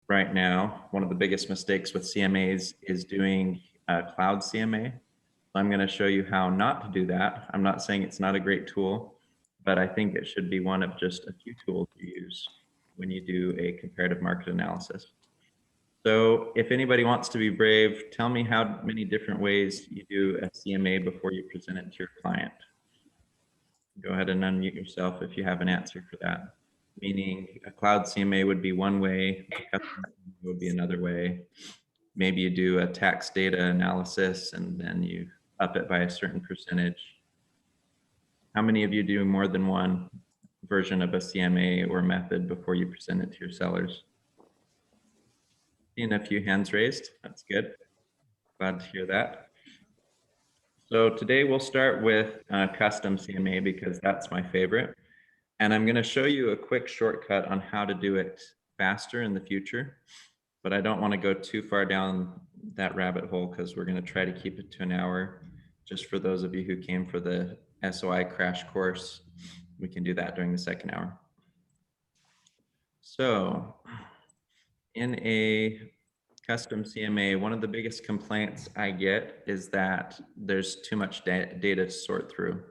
right now, one of the biggest mistakes with CMAs is doing cloud CMA. I'm going to show you how not to do that. I'm not saying it's not a great tool, but I think it should be one of just a few tools you use when you do a comparative market analysis. So if anybody wants to be brave, tell me how many different ways you do a CMA before you present it to your client. Go ahead and unmute yourself if you have an answer for that. Meaning a cloud CMA would be one way, a custom CMA would be another way. Maybe you do a tax data analysis and then you up it by a certain percentage. How many of you do more than one version of a CMA or method before you present it to your sellers? Seeing a few hands raised, that's good. Glad to hear that. So today we'll start with custom CMA because that's my favorite. And I'm going to show you a quick shortcut on how to do it faster in the future. But I don't want to go too far down that rabbit hole because we're going to try to keep it to an hour. Just for those of you who came for the SOI crash course, we can do that during the second hour. So in a custom CMA, one of the biggest complaints I get is that there's too much data to sort through.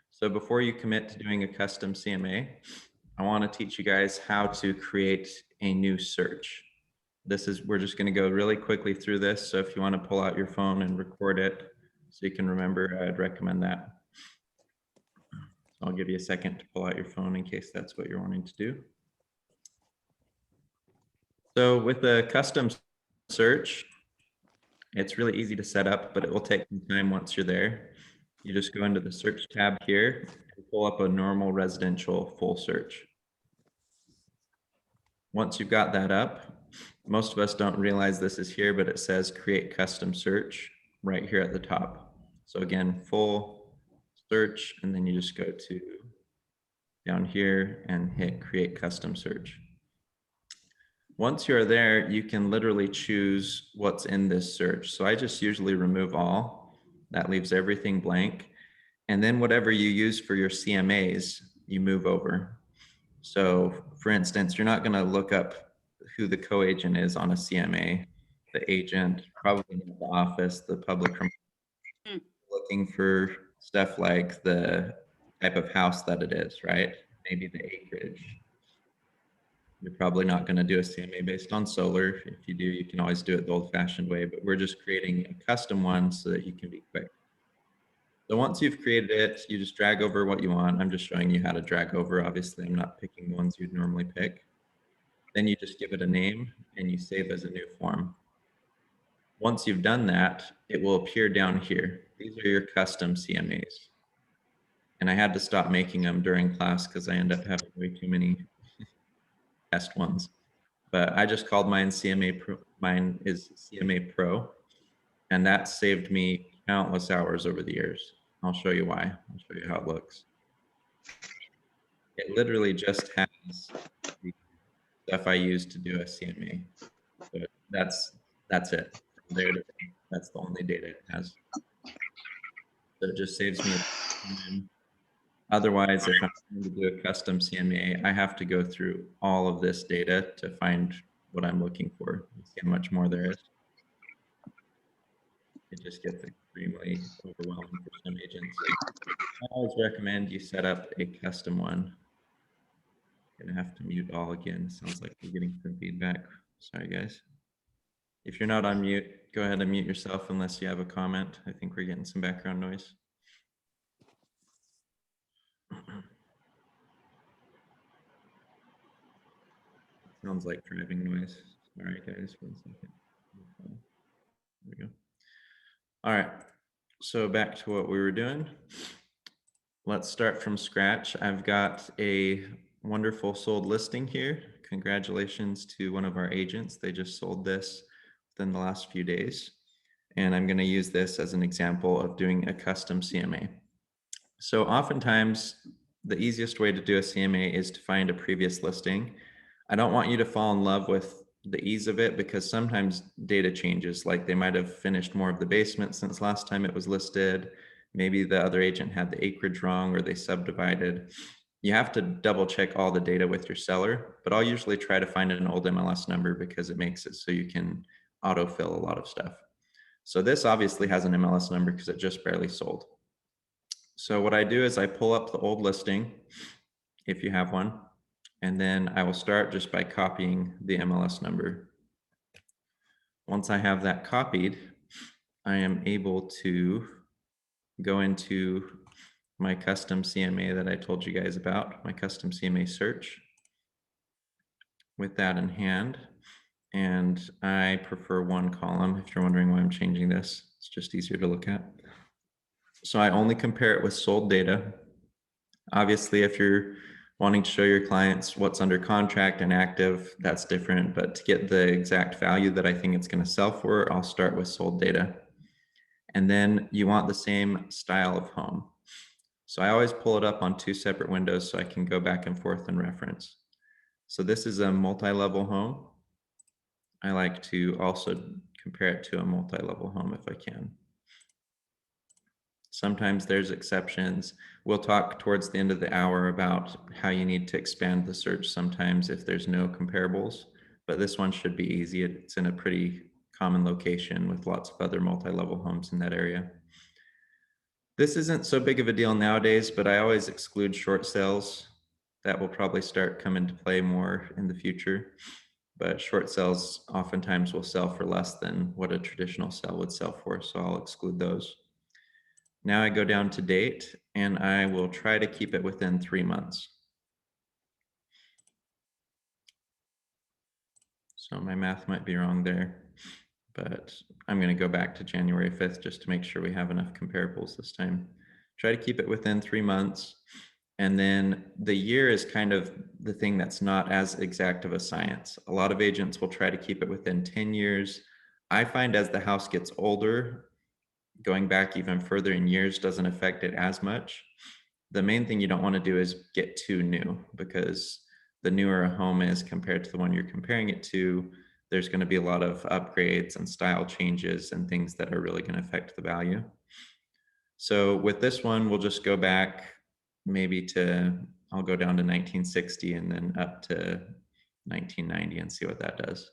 So before you commit to doing a custom CMA, I want to teach you guys how to create a new search. We're just going to go really quickly through this. So if you want to pull out your phone and record it so you can remember, I'd recommend that. So I'll give you a second to pull out your phone in case that's what you're wanting to do. So with a custom search, it's really easy to set up, but it will take some time once you're there. You just go into the search tab here and pull up a normal residential full search. Once you've got that up, most of us don't realize this is here, but it says create custom search right here at the top. So again, full search, and then you just go to down here and hit create custom search. Once you're there, you can literally choose what's in this search. So I just usually remove all. That leaves everything blank. And then whatever you use for your CMAs, you move over. So for instance, you're not going to look up who the co-agent is on a CMA, the agent, probably not the office, the public, looking for stuff like the type of house that it is, right? Maybe the acreage. You're probably not going to do a CMA based on solar. If you do, you can always do it the old-fashioned way, but we're just creating a custom one so that you can be quick. So once you've created it, you just drag over what you want. I'm just showing you how to drag over. Obviously, I'm not picking the ones you'd normally pick. Then you just give it a name and you save as a new form. Once you've done that, it will appear down here. These are your custom CMAs. And I had to stop making them during class because I end up having way too many test ones. But I just called mine CMA Pro. Mine is CMA Pro. And that saved me countless hours over the years. I'll show you why. I'll show you how it looks. It literally just has the stuff I use to do a CMA. So that's it. There it is. That's the only data it has. So it just saves me time. Otherwise, if I'm trying to do a custom CMA, I have to go through all of this data to find what I'm looking for. You see how much more there is? It just gets extremely overwhelming for some agents. I always recommend you set up a custom one. I'm gonna have to mute all again. Sounds like we're getting some feedback. Sorry, guys. If you're not on mute, go ahead and mute yourself unless you have a comment. I think we're getting some background noise. Sounds like driving noise. Sorry, guys, 1 second. There we go. All right, so back to what we were doing. Let's start from scratch. I've got a wonderful sold listing here. Congratulations to one of our agents. They just sold this within the last few days. And I'm going to use this as an example of doing a custom CMA. So oftentimes, the easiest way to do a CMA is to find a previous listing. I don't want you to fall in love with the ease of it because sometimes data changes, like they might have finished more of the basement since last time it was listed. Maybe the other agent had the acreage wrong or they subdivided. You have to double check all the data with your seller, but I'll usually try to find an old MLS number because it makes it so you can autofill a lot of stuff. So this obviously has an MLS number because it just barely sold. So what I do is I pull up the old listing, if you have one, and then I will start just by copying the MLS number. Once I have that copied, I am able to go into my custom CMA that I told you guys about, my custom CMA search, with that in hand. And I prefer one column. If you're wondering why I'm changing this, it's just easier to look at. So I only compare it with sold data. Obviously, if you're wanting to show your clients what's under contract and active, that's different. But to get the exact value that I think it's going to sell for, I'll start with sold data. And then you want the same style of home. So I always pull it up on two separate windows so I can go back and forth and reference. So this is a multi-level home. I like to also compare it to a multi-level home if I can. Sometimes there's exceptions. We'll talk towards the end of the hour about how you need to expand the search sometimes if there's no comparables, but this one should be easy. It's in a pretty common location with lots of other multi-level homes in that area. This isn't so big of a deal nowadays, but I always exclude short sales. That will probably start coming to play more in the future, but short sales oftentimes will sell for less than what a traditional sale would sell for, so I'll exclude those. Now I go down to date and I will try to keep it within 3 months. So my math might be wrong there, but I'm going to go back to January 5th just to make sure we have enough comparables this time. Try to keep it within 3 months. And then the year is kind of the thing that's not as exact of a science. A lot of agents will try to keep it within 10 years. I find as the house gets older, going back even further in years doesn't affect it as much. The main thing you don't want to do is get too new, because the newer a home is compared to the one you're comparing it to, there's going to be a lot of upgrades and style changes and things that are really going to affect the value. So with this one, we'll just go back maybe to, I'll go down to 1960 and then up to 1990 and see what that does.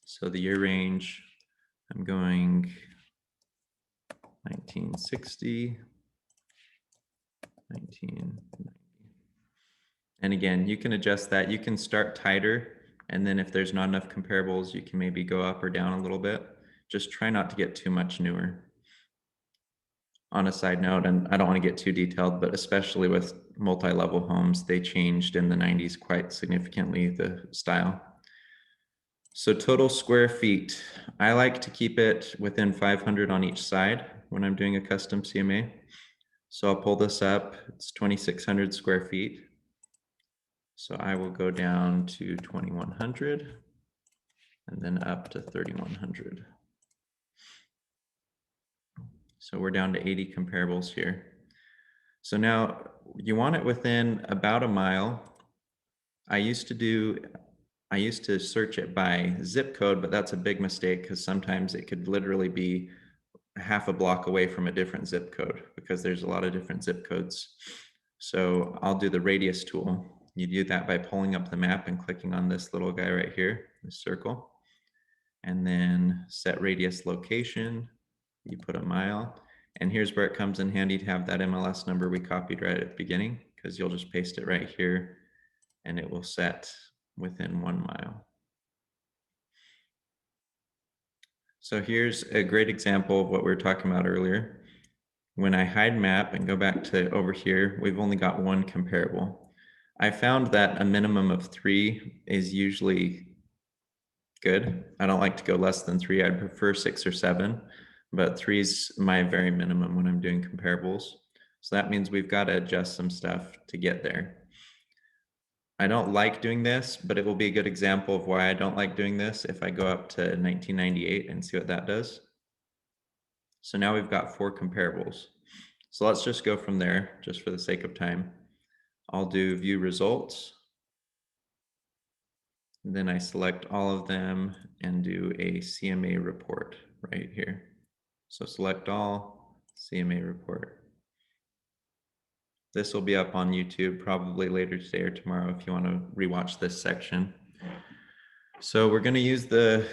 So the year range, I'm going 1960, 1990. And again, you can adjust that. You can start tighter, and then if there's not enough comparables, you can maybe go up or down a little bit. Just try not to get too much newer. On a side note, and I don't want to get too detailed, but especially with multi-level homes, they changed in the 90s quite significantly, the style. So total square feet, I like to keep it within 500 on each side when I'm doing a custom CMA. So I'll pull this up, it's 2,600 square feet. So I will go down to 2,100 and then up to 3,100. So we're down to 80 comparables here. So now you want it within about a mile. I used to search it by zip code, but that's a big mistake because sometimes it could literally be half a block away from a different zip code because there's a lot of different zip codes. So I'll do the radius tool. You do that by pulling up the map and clicking on this little guy right here, this circle, and then set radius location. You put a mile, and here's where it comes in handy to have that MLS number we copied right at the beginning, because you'll just paste it right here and it will set within 1 mile. So here's a great example of what we were talking about earlier. When I hide map and go back to over here, we've only got one comparable. I found that a minimum of 3 is usually good. I don't like to go less than 3. I'd prefer 6 or 7, but 3 is my very minimum when I'm doing comparables. So that means we've got to adjust some stuff to get there. I don't like doing this, but it will be a good example of why I don't like doing this if I go up to 1998 and see what that does. So now we've got 4 comparables. So let's just go from there, just for the sake of time. I'll do view results. And then I select all of them and do a CMA report right here. So select all, CMA report. This will be up on YouTube probably later today or tomorrow if you want to rewatch this section. So we're going to use the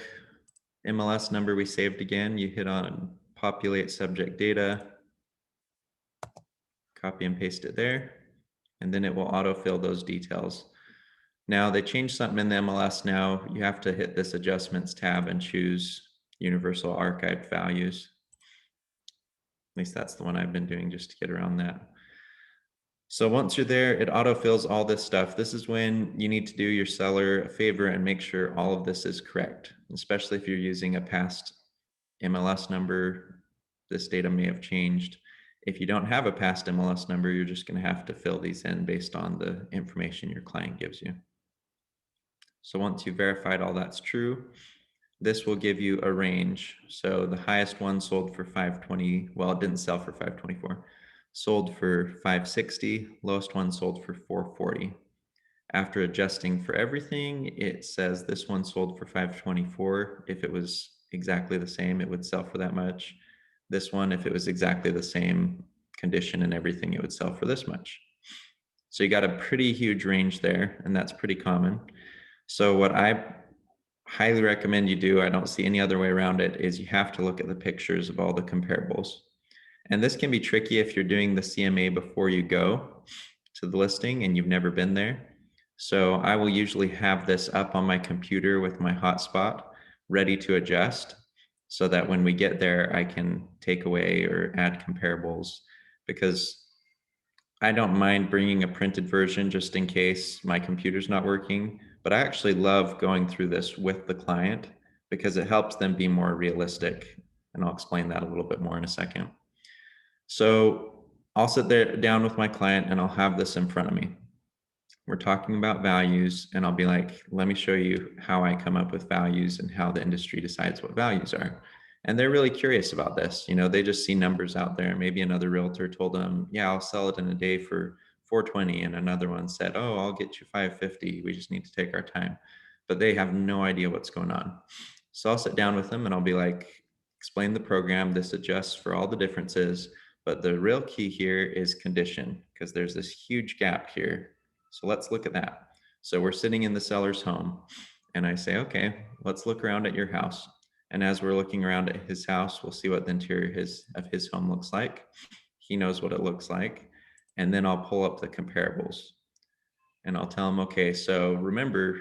MLS number we saved again. You hit on populate subject data, copy and paste it there, and then it will autofill those details. Now they changed something in the MLS now. You have to hit this adjustments tab and choose universal archived values. At least that's the one I've been doing just to get around that. So once you're there, it autofills all this stuff. This is when you need to do your seller a favor and make sure all of this is correct, especially if you're using a past MLS number. This data may have changed. If you don't have a past MLS number, you're just going to have to fill these in based on the information your client gives you. So once you've verified all that's true, this will give you a range. So the highest one sold for 520. Well, it didn't sell for 524. Sold for 560. Lowest one sold for 440. After adjusting for everything, it says this one sold for 524. If it was exactly the same, it would sell for that much. This one, if it was exactly the same condition and everything, it would sell for this much. So you got a pretty huge range there, and that's pretty common. So what I highly recommend you do, I don't see any other way around it, is you have to look at the pictures of all the comparables. And this can be tricky if you're doing the CMA before you go to the listing and you've never been there. So I will usually have this up on my computer with my hotspot ready to adjust so that when we get there, I can take away or add comparables, because I don't mind bringing a printed version just in case my computer's not working, but I actually love going through this with the client because it helps them be more realistic. And I'll explain that a little bit more in a second. So I'll sit there down with my client and I'll have this in front of me. We're talking about values, and I'll be like, let me show you how I come up with values and how the industry decides what values are. And they're really curious about this. You know, they just see numbers out there. Maybe another realtor told them, yeah, I'll sell it in a day for 420. And another one said, oh, I'll get you 550. We just need to take our time. But they have no idea what's going on. So I'll sit down with them and I'll be like, explain the program. This adjusts for all the differences. But the real key here is condition, because there's this huge gap here. So let's look at that. So we're sitting in the seller's home and I say, okay, let's look around at your house. And as we're looking around at his house, we'll see what the interior of his home looks like. He knows what it looks like. And then I'll pull up the comparables and I'll tell him, okay, so remember,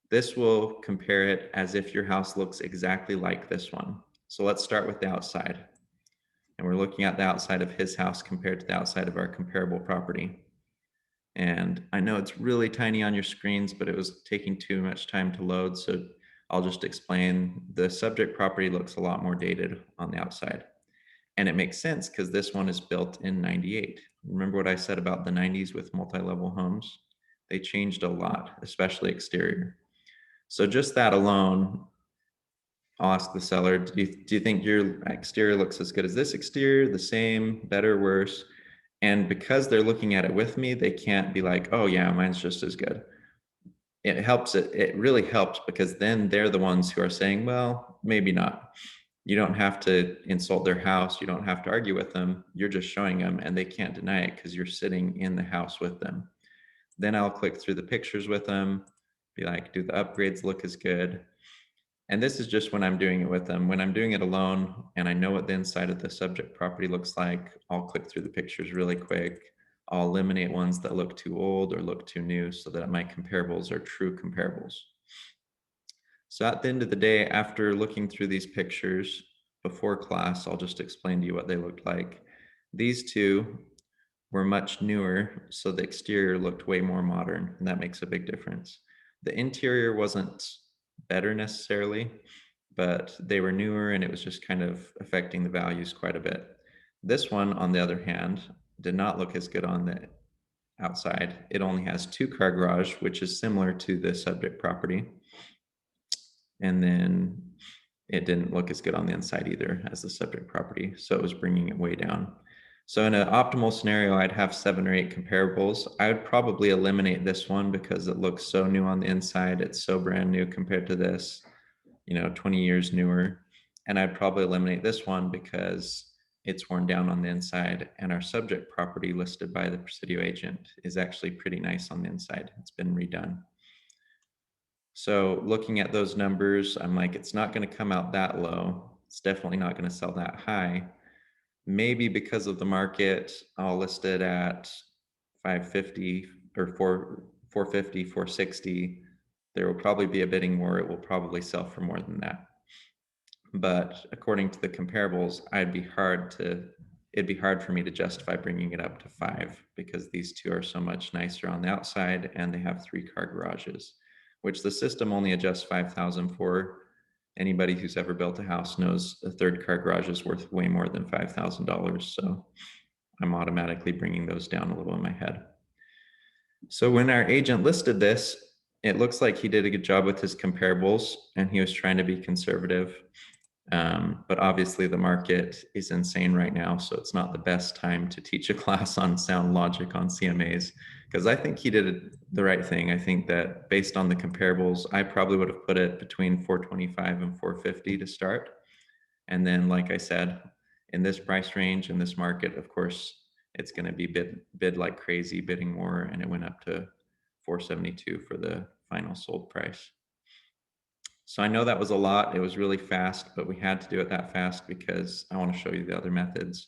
this will compare it as if your house looks exactly like this one. So let's start with the outside. And we're looking at the outside of his house compared to the outside of our comparable property. And I know it's really tiny on your screens, but it was taking too much time to load. So I'll just explain. The subject property looks a lot more dated on the outside. And it makes sense because this one is built in 98. Remember what I said about the 90s with multi-level homes? They changed a lot, especially exterior. So just that alone, I'll ask the seller, do you think your exterior looks as good as this exterior, the same, better, worse? And because they're looking at it with me, they can't be like, oh yeah, mine's just as good. It helps, it really helps, because then they're the ones who are saying, well, maybe not. You don't have to insult their house. You don't have to argue with them. You're just showing them and they can't deny it because you're sitting in the house with them. Then I'll click through the pictures with them, be like, do the upgrades look as good? And this is just when I'm doing it with them. When I'm doing it alone and I know what the inside of the subject property looks like, I'll click through the pictures really quick. I'll eliminate ones that look too old or look too new so that my comparables are true comparables. So at the end of the day, after looking through these pictures before class, I'll just explain to you what they looked like. These two were much newer, so the exterior looked way more modern, and that makes a big difference. The interior wasn't better necessarily, but they were newer and it was just kind of affecting the values quite a bit. This one, on the other hand, did not look as good on the outside. It only has 2-car garage, which is similar to the subject property. And then it didn't look as good on the inside either as the subject property. So it was bringing it way down. So in an optimal scenario, I'd have 7 or 8 comparables. I would probably eliminate this one because it looks so new on the inside. It's so brand new compared to this, 20 years newer. And I'd probably eliminate this one because it's worn down on the inside, and our subject property listed by the Presidio agent is actually pretty nice on the inside. It's been redone. So looking at those numbers, I'm like, it's not going to come out that low. It's definitely not going to sell that high. Maybe because of the market, I'll list it at 550 or 450, 460. There will probably be a bidding war. It will probably sell for more than that. But according to the comparables, it'd be hard for me to justify bringing it up to 5 because these two are so much nicer on the outside and they have 3-car garages, which the system only adjusts 5,000 for. Anybody who's ever built a house knows a 3rd-car garage is worth way more than $5,000. So I'm automatically bringing those down a little in my head. So when our agent listed this, it looks like he did a good job with his comparables and he was trying to be conservative. But obviously the market is insane right now, so it's not the best time to teach a class on sound logic on CMAs, because I think he did the right thing. I think that based on the comparables, I probably would have put it between 425 and 450 to start. And then, like I said, in this price range, in this market, of course, it's going to be bid like crazy, bidding war, and it went up to 472 for the final sold price. So I know that was a lot. It was really fast, but we had to do it that fast because I want to show you the other methods.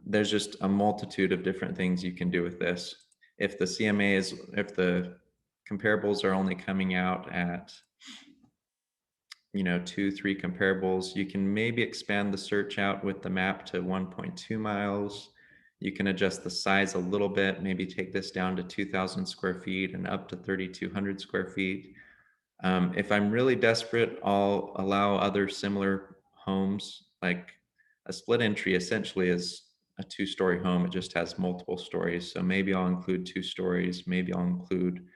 There's just a multitude of different things you can do with this. If the comparables are only coming out at, 2, 3 comparables, you can maybe expand the search out with the map to 1.2 miles. You can adjust the size a little bit, maybe take this down to 2,000 square feet and up to 3,200 square feet. If I'm really desperate, I'll allow other similar homes. Like a split entry essentially is a 2-story home. It just has multiple stories. So maybe I'll include 2 stories. Maybe I'll include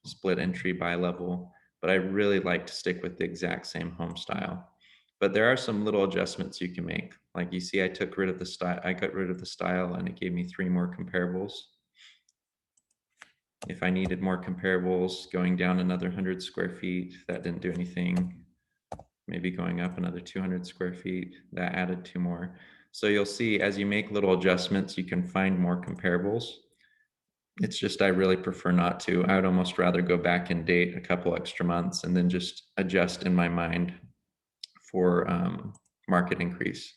split entry bi-level. But I really like to stick with the exact same home style. But there are some little adjustments you can make. Like you see, I got rid of the style and it gave me 3 more comparables. If I needed more comparables, going down another 100 square feet, that didn't do anything. Maybe going up another 200 square feet, that added 2 more. So you'll see as you make little adjustments, you can find more comparables. It's just I really prefer not to. I would almost rather go back and date a couple extra months and then just adjust in my mind for market increase.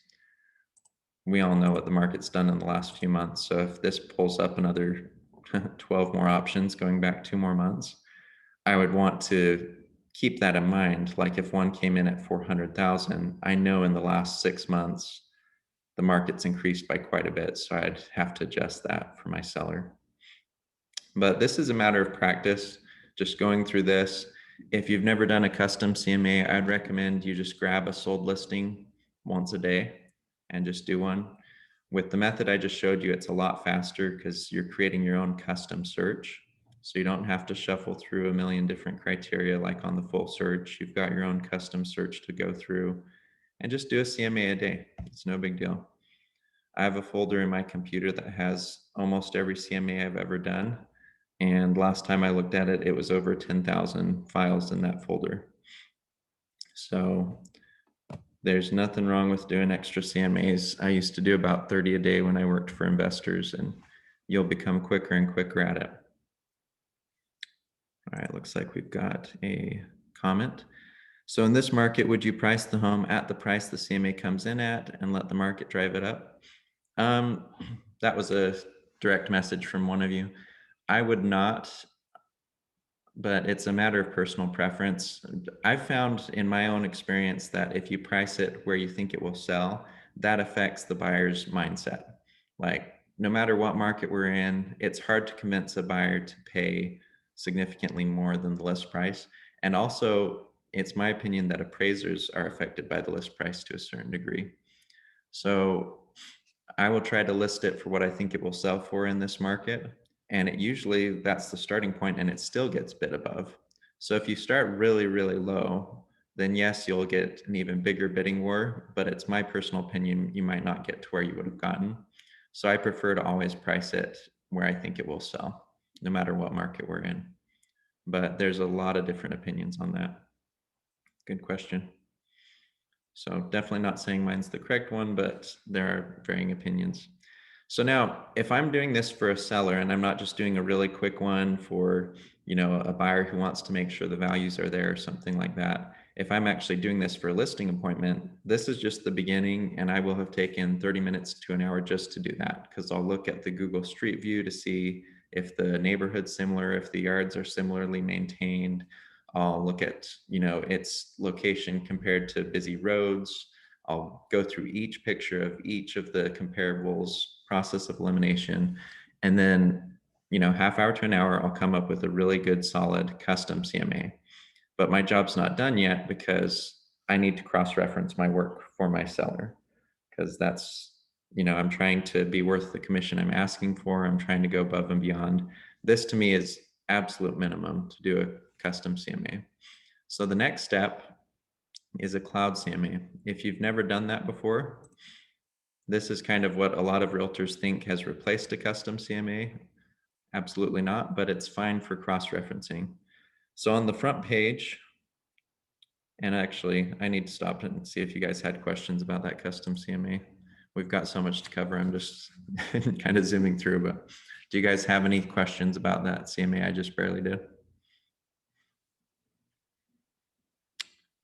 We all know what the market's done in the last few months. So if this pulls up another 12 more options going back 2 more months, I would want to keep that in mind. Like if one came in at 400,000, I know in the last 6 months, the market's increased by quite a bit. So I'd have to adjust that for my seller. But this is a matter of practice, just going through this. If you've never done a custom CMA, I'd recommend you just grab a sold listing once a day and just do one. With the method I just showed you, it's a lot faster because you're creating your own custom search. So you don't have to shuffle through a million different criteria like on the full search. You've got your own custom search to go through and just do a CMA a day. It's no big deal. I have a folder in my computer that has almost every CMA I've ever done. And last time I looked at it, it was over 10,000 files in that folder. So there's nothing wrong with doing extra CMAs. I used to do about 30 a day when I worked for investors, and you'll become quicker and quicker at it. All right, looks like we've got a comment. So in this market, would you price the home at the price the CMA comes in at and let the market drive it up? That was a direct message from one of you. I would not, but it's a matter of personal preference. I've found in my own experience that if you price it where you think it will sell, that affects the buyer's mindset. Like no matter what market we're in, it's hard to convince a buyer to pay significantly more than the list price. And also, it's my opinion that appraisers are affected by the list price to a certain degree. So I will try to list it for what I think it will sell for in this market. And it usually that's the starting point and it still gets bid above. So if you start really, really low, then yes, you'll get an even bigger bidding war, but it's my personal opinion, you might not get to where you would have gotten. So I prefer to always price it where I think it will sell, no matter what market we're in. But there's a lot of different opinions on that. Good question. So definitely not saying mine's the correct one, but there are varying opinions. So now if I'm doing this for a seller and I'm not just doing a really quick one for, a buyer who wants to make sure the values are there or something like that. If I'm actually doing this for a listing appointment, this is just the beginning, and I will have taken 30 minutes to an hour just to do that, because I'll look at the Google Street View to see if the neighborhood's similar, if the yards are similarly maintained. I'll look at, its location compared to busy roads. I'll go through each picture of each of the comparables, process of elimination, and then, half hour to an hour, I'll come up with a really good, solid custom CMA. But my job's not done yet because I need to cross-reference my work for my seller, because that's, I'm trying to be worth the commission I'm asking for. I'm trying to go above and beyond. This to me is absolute minimum to do a custom CMA. So the next step is a cloud CMA. If you've never done that before, this is kind of what a lot of realtors think has replaced a custom CMA. Absolutely not, but it's fine for cross-referencing. So on the front page, and actually I need to stop and see if you guys had questions about that custom CMA. We've got so much to cover. I'm just kind of zooming through, but do you guys have any questions about that CMA I just barely did?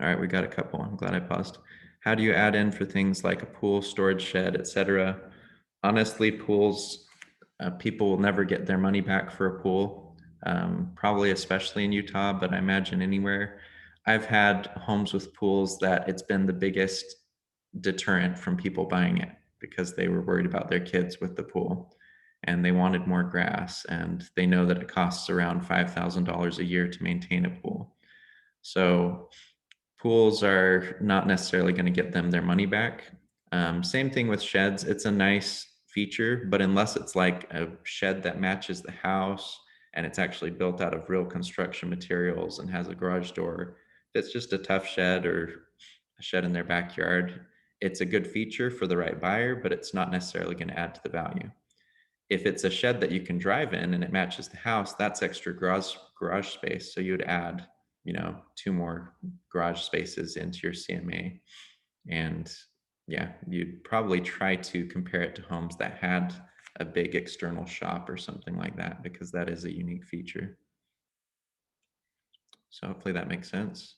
All right, we got a couple. I'm glad I paused. How do you add in for things like a pool, storage shed, etc.? Honestly, pools, people will never get their money back for a pool, probably especially in Utah, but I imagine anywhere. I've had homes with pools that it's been the biggest deterrent from people buying it, because they were worried about their kids with the pool and they wanted more grass, and they know that it costs around $5,000 a year to maintain a pool. So pools are not necessarily going to get them their money back. Same thing with sheds. It's a nice feature, but unless it's like a shed that matches the house and it's actually built out of real construction materials and has a garage door, if it's just a tough shed or a shed in their backyard, it's a good feature for the right buyer, but it's not necessarily going to add to the value. If it's a shed that you can drive in and it matches the house, that's extra garage space. So you would add, 2 more garage spaces into your CMA. And yeah, you'd probably try to compare it to homes that had a big external shop or something like that, because that is a unique feature. So hopefully that makes sense.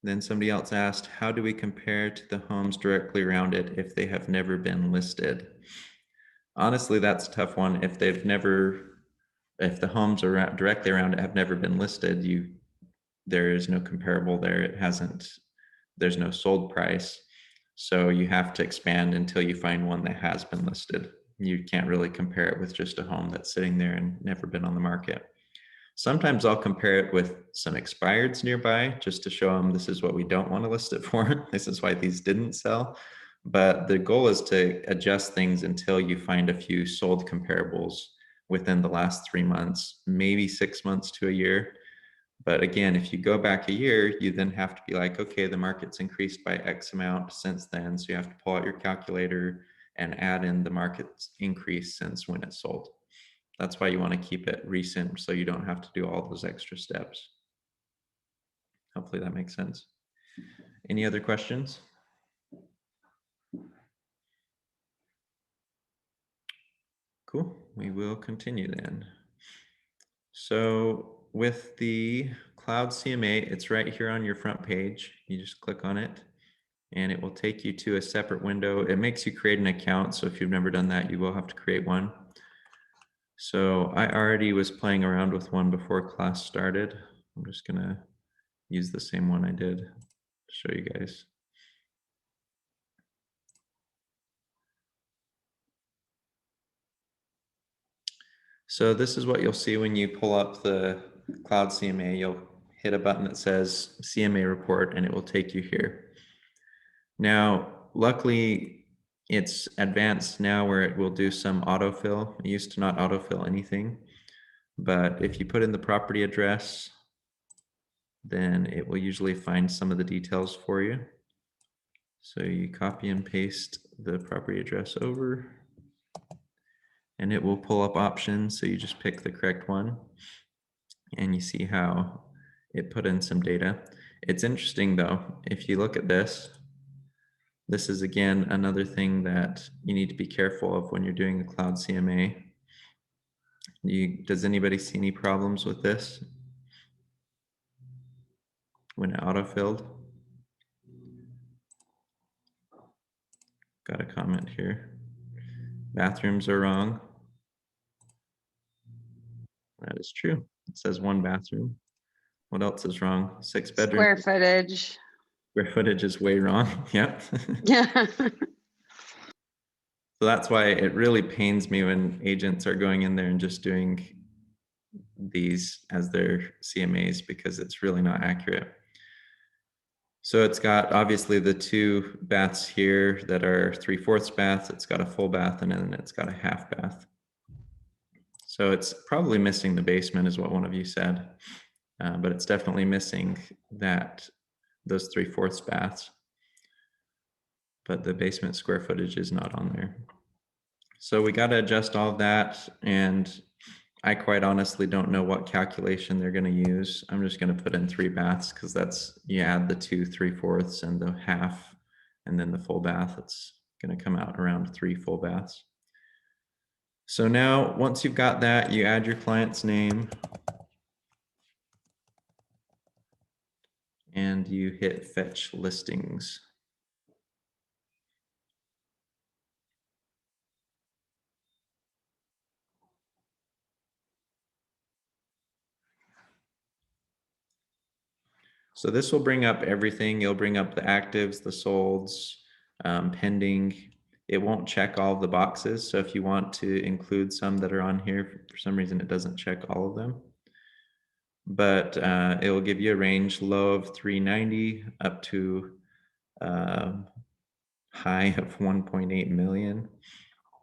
Then somebody else asked, how do we compare to the homes directly around it if they have never been listed? Honestly, that's a tough one. If the homes are directly around it have never been listed, there is no comparable there. There's no sold price. So you have to expand until you find one that has been listed. You can't really compare it with just a home that's sitting there and never been on the market. Sometimes I'll compare it with some expireds nearby just to show them this is what we don't want to list it for. This is why these didn't sell. But the goal is to adjust things until you find a few sold comparables within the last 3 months, maybe 6 months to a year. But again, if you go back a year, you then have to be like, okay, the market's increased by X amount since then. So you have to pull out your calculator and add in the market's increase since when it sold. That's why you want to keep it recent, so you don't have to do all those extra steps. Hopefully that makes sense. Any other questions? Cool, we will continue then. So with the Cloud CMA, it's right here on your front page. You just click on it and it will take you to a separate window. It makes you create an account. So if you've never done that, you will have to create one. So I already was playing around with one before class started. I'm just gonna use the same one I did to show you guys. So this is what you'll see when you pull up the Cloud CMA. You'll hit a button that says CMA report and it will take you here. Now, luckily it's advanced now where it will do some autofill. It used to not autofill anything, but if you put in the property address, then it will usually find some of the details for you. So you copy and paste the property address over and it will pull up options. So you just pick the correct one and you see how it put in some data. It's interesting though, if you look at this, This is again another thing that you need to be careful of when you're doing a cloud CMA. Does anybody see any problems with this when it auto-filled? Got a comment here. Bathrooms are wrong. That is true. It says 1 bathroom. What else is wrong? 6 bedrooms. Square footage. Square footage is way wrong. Yep. Yeah. So that's why it really pains me when agents are going in there and just doing these as their CMAs, because it's really not accurate. So it's got obviously the 2 baths here that are 3/4 baths. It's got a full bath, and then it's got a half bath. So it's probably missing the basement is what one of you said, but it's definitely missing those 3/4 baths. But the basement square footage is not on there. So we got to adjust all of that, and I quite honestly don't know what calculation they're going to use. I'm just going to put in 3 baths because that's, you add the 2 3/4 and the half, and then the full bath, it's going to come out around 3 full baths. So now, once you've got that, you add your client's name and you hit fetch listings. So this will bring up everything. You'll bring up the actives, the solds, pending. It won't check all of the boxes. So if you want to include some that are on here, for some reason it doesn't check all of them. But it will give you a range, low of 390 up to high of 1.8 million.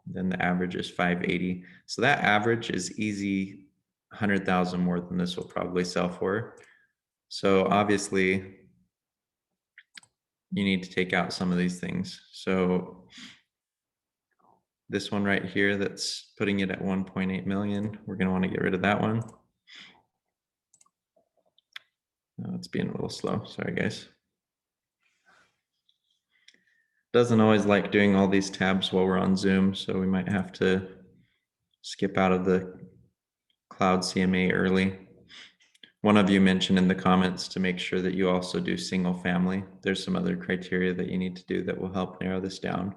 Then the average is 580. So that average is easy 100,000 more than this will probably sell for. So obviously you need to take out some of these things. So this one right here that's putting it at 1.8 million, we're going to want to get rid of that one. Oh, it's being a little slow. Sorry, guys. Doesn't always like doing all these tabs while we're on Zoom, so we might have to skip out of the cloud CMA early. One of you mentioned in the comments to make sure that you also do single family. There's some other criteria that you need to do that will help narrow this down.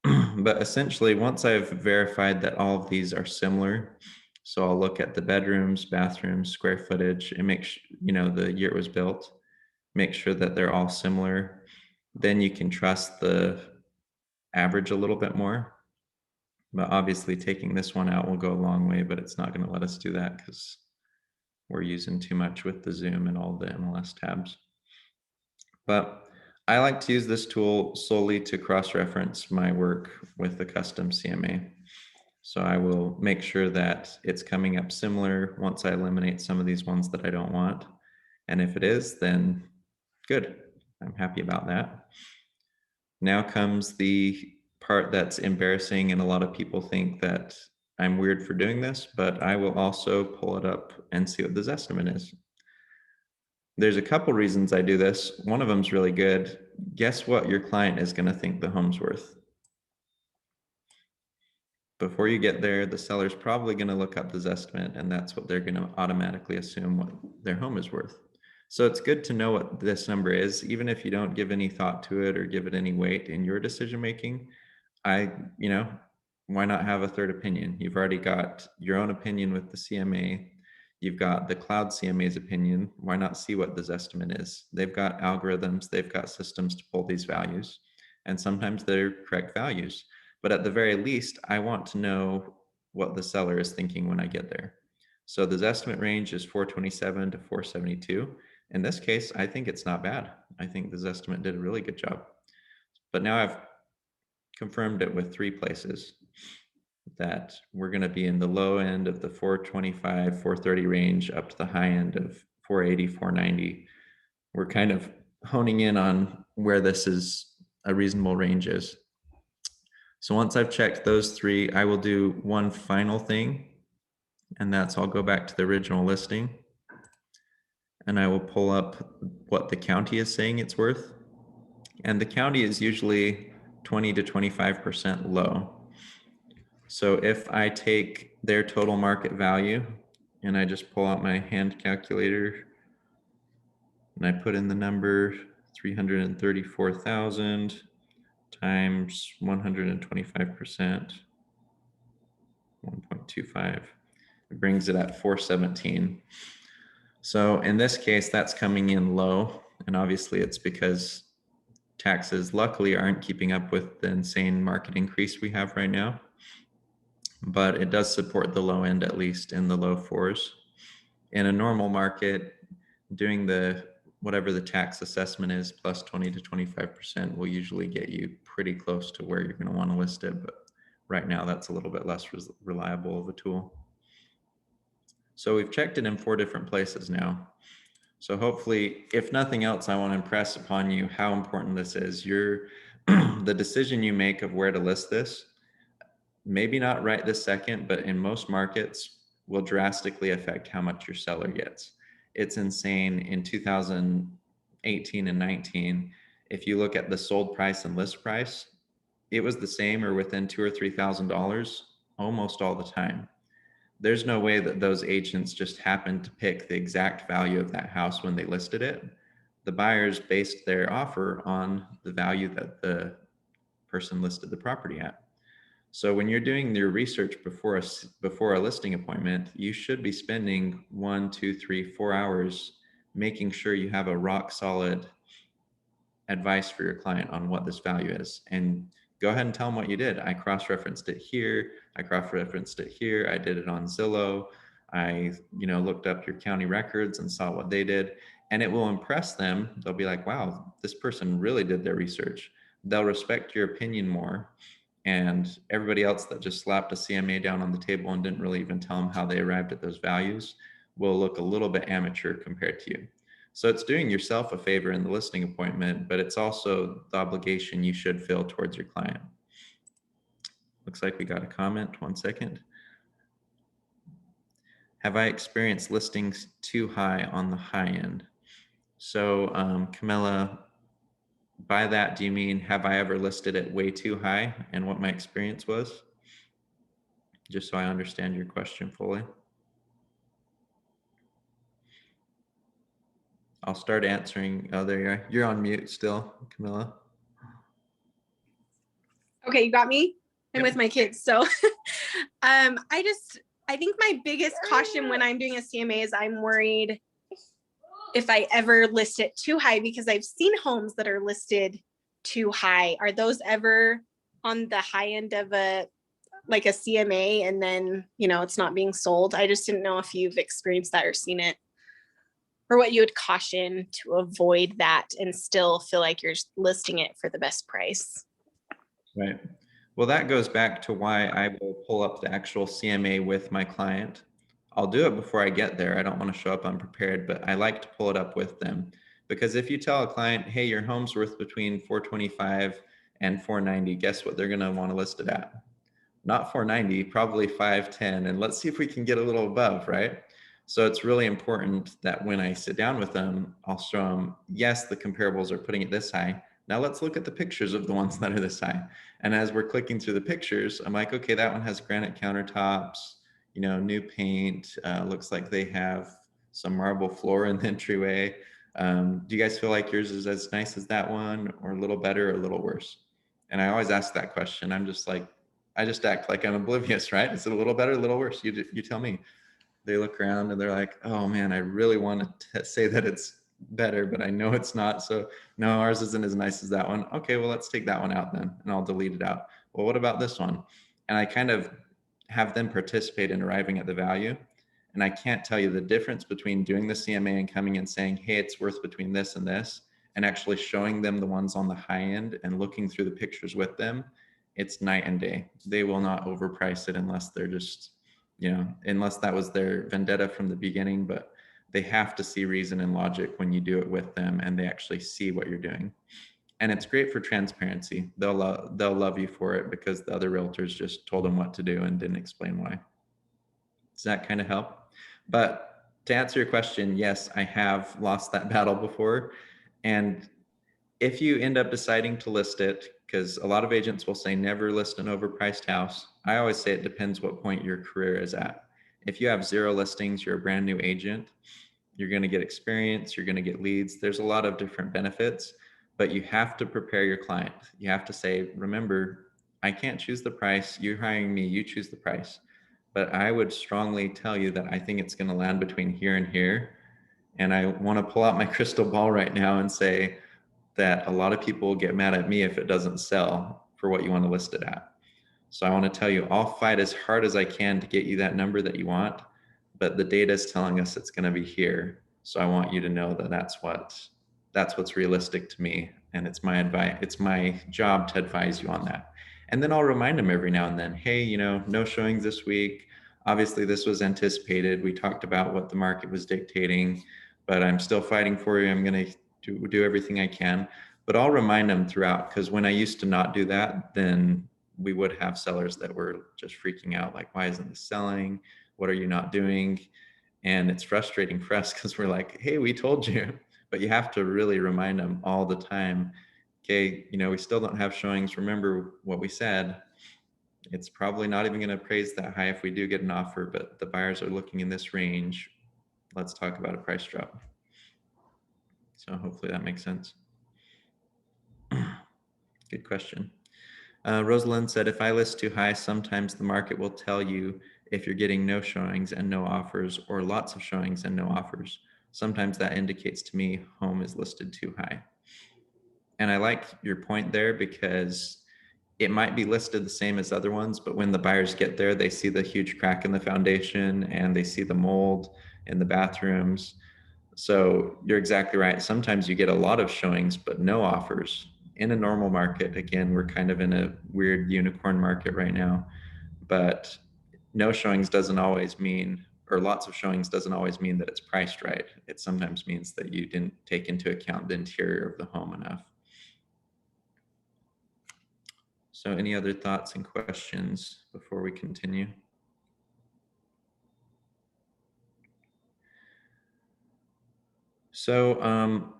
But essentially, once I've verified that all of these are similar, so I'll look at the bedrooms, bathrooms, square footage, and make sure, the year it was built, make sure that they're all similar. Then you can trust the average a little bit more. But obviously taking this one out will go a long way, but it's not going to let us do that because we're using too much with the Zoom and all the MLS tabs. But I like to use this tool solely to cross-reference my work with the custom CMA. So I will make sure that it's coming up similar once I eliminate some of these ones that I don't want. And if it is, then good. I'm happy about that. Now comes the part that's embarrassing, and a lot of people think that I'm weird for doing this, but I will also pull it up and see what the estimate is. There's a couple reasons I do this. One of them is really good. Guess what your client is going to think the home's worth? Before you get there, the seller's probably going to look up this estimate, and that's what they're going to automatically assume what their home is worth. So it's good to know what this number is, even if you don't give any thought to it or give it any weight in your decision making. Why not have a third opinion? You've already got your own opinion with the CMA. You've got the cloud CMA's opinion. Why not see what this estimate is? They've got algorithms, they've got systems to pull these values, and sometimes they're correct values. But at the very least, I want to know what the seller is thinking when I get there. So this estimate range is 427 to 472. In this case, I think it's not bad. I think this estimate did a really good job. But now I've confirmed it with 3 places that we're going to be in the low end of the 425, 430 range up to the high end of 480, 490. We're kind of honing in on where this is a reasonable range is. So once I've checked those 3, I will do one final thing, and that's I'll go back to the original listing and I will pull up what the county is saying it's worth. And the county is usually 20 to 25% low. So if I take their total market value and I just pull out my hand calculator and I put in the number 334,000 times 125%, 1.25, it brings it at 417. So in this case, that's coming in low. And obviously it's because taxes luckily aren't keeping up with the insane market increase we have right now. But it does support the low end, at least in the low fours. In a normal market, doing the whatever the tax assessment is plus 20 to 25% will usually get you pretty close to where you're going to want to list it. But right now that's a little bit less reliable of a tool. So we've checked it in 4 different places now. So hopefully, if nothing else, I want to impress upon you how important this is. The decision you make of where to list this, maybe not right this second, but in most markets will drastically affect how much your seller gets. It's insane. In 2018 and 19, if you look at the sold price and list price, it was the same or within $2,000 or $3,000 almost all the time. There's no way that those agents just happened to pick the exact value of that house when they listed it. The buyers based their offer on the value that the person listed the property at. So when you're doing your research before a listing appointment, you should be spending 1, 2, 3, 4 hours making sure you have a rock solid advice for your client on what this value is. And go ahead and tell them what you did. I cross-referenced it here. I cross-referenced it here. I did it on Zillow. I, looked up your county records and saw what they did. And it will impress them. They'll be like, wow, this person really did their research. They'll respect your opinion more. And everybody else that just slapped a CMA down on the table and didn't really even tell them how they arrived at those values will look a little bit amateur compared to you. So it's doing yourself a favor in the listing appointment, but it's also the obligation you should feel towards your client. Looks like we got a comment. 1 second. Have I experienced listings too high on the high end? So Camilla, by that, do you mean have I ever listed it way too high and what my experience was? Just so I understand your question fully. I'll start answering. Oh, there you are. You're on mute still, Camilla. Okay, you got me? I'm with my kids. So I think my biggest caution when I'm doing a CMA is I'm worried if I ever list it too high, because I've seen homes that are listed too high. Are those ever on the high end of a CMA and then, it's not being sold? I just didn't know if you've experienced that or seen it, or what you would caution to avoid that and still feel like you're listing it for the best price. Right. Well, that goes back to why I will pull up the actual CMA with my client. I'll do it before I get there. I don't want to show up unprepared, but I like to pull it up with them. Because if you tell a client, hey, your home's worth between 425 and 490, guess what they're going to want to list it at? Not 490, probably 510. And let's see if we can get a little above, right? So it's really important that when I sit down with them, I'll show them, yes, the comparables are putting it this high. Now let's look at the pictures of the ones that are this high. And as we're clicking through the pictures, I'm like, okay, that one has granite countertops, new paint. Looks like they have some marble floor in the entryway. Do you guys feel like yours is as nice as that one, or a little better or a little worse? And I always ask that question. I'm just like, I just act like I'm oblivious, right? Is it a little better, a little worse? You tell me. They look around and they're like, oh man, I really want to say that it's better, but I know it's not. So no, ours isn't as nice as that one. Okay, well, let's take that one out then, and I'll delete it out. Well, what about this one? And I kind of have them participate in arriving at the value. And I can't tell you the difference between doing the CMA and coming and saying, hey, it's worth between this and this, and actually showing them the ones on the high end and looking through the pictures with them. It's night and day. They will not overprice it unless they're just, unless that was their vendetta from the beginning, but they have to see reason and logic when you do it with them and they actually see what you're doing. And it's great for transparency. They'll love you for it because the other realtors just told them what to do and didn't explain why. Does that kind of help? But to answer your question, yes, I have lost that battle before. And if you end up deciding to list it, because a lot of agents will say never list an overpriced house. I always say it depends what point your career is at. If you have 0 listings, you're a brand new agent, you're going to get experience, you're going to get leads. There's a lot of different benefits, but you have to prepare your client. You have to say, remember, I can't choose the price. You're hiring me, you choose the price. But I would strongly tell you that I think it's going to land between here and here. And I want to pull out my crystal ball right now and say that a lot of people get mad at me if it doesn't sell for what you want to list it at. So I want to tell you, I'll fight as hard as I can to get you that number that you want, but the data is telling us it's going to be here. So I want you to know that that's what's realistic to me, and it's my advice. It's my job to advise you on that. And then I'll remind them every now and then, hey, no showings this week. Obviously, this was anticipated. We talked about what the market was dictating, but I'm still fighting for you. I'm going to do everything I can. But I'll remind them throughout, because when I used to not do that, then we would have sellers that were just freaking out, like, why isn't this selling? What are you not doing? And it's frustrating for us because we're like, hey, we told you. But you have to really remind them all the time, okay, we still don't have showings. Remember what we said. It's probably not even going to appraise that high if we do get an offer, but the buyers are looking in this range. Let's talk about a price drop. So hopefully that makes sense. Good question. Rosalind said, if I list too high, sometimes the market will tell you if you're getting no showings and no offers, or lots of showings and no offers. Sometimes that indicates to me home is listed too high. And I like your point there, because it might be listed the same as other ones, but when the buyers get there, they see the huge crack in the foundation and they see the mold in the bathrooms. So you're exactly right. Sometimes you get a lot of showings, but no offers. In a normal market, again, we're kind of in a weird unicorn market right now, but no showings doesn't always mean, or lots of showings doesn't always mean that it's priced right. It sometimes means that you didn't take into account the interior of the home enough. So any other thoughts and questions before we continue? So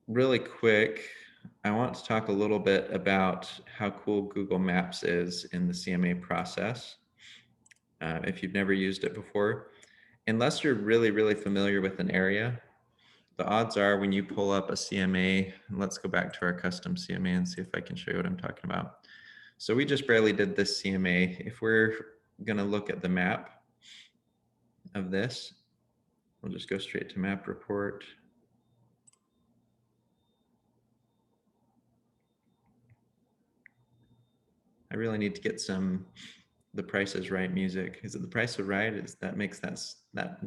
really quick, I want to talk a little bit about how cool Google Maps is in the CMA process. If you've never used it before, unless you're really, really familiar with an area, the odds are when you pull up a CMA, let's go back to our custom CMA and see if I can show you what I'm talking about. So we just barely did this CMA. If we're going to look at the map of this, we'll just go straight to map report. I really need to get the Price is Right music. Is it the Price is Right? Is that makes that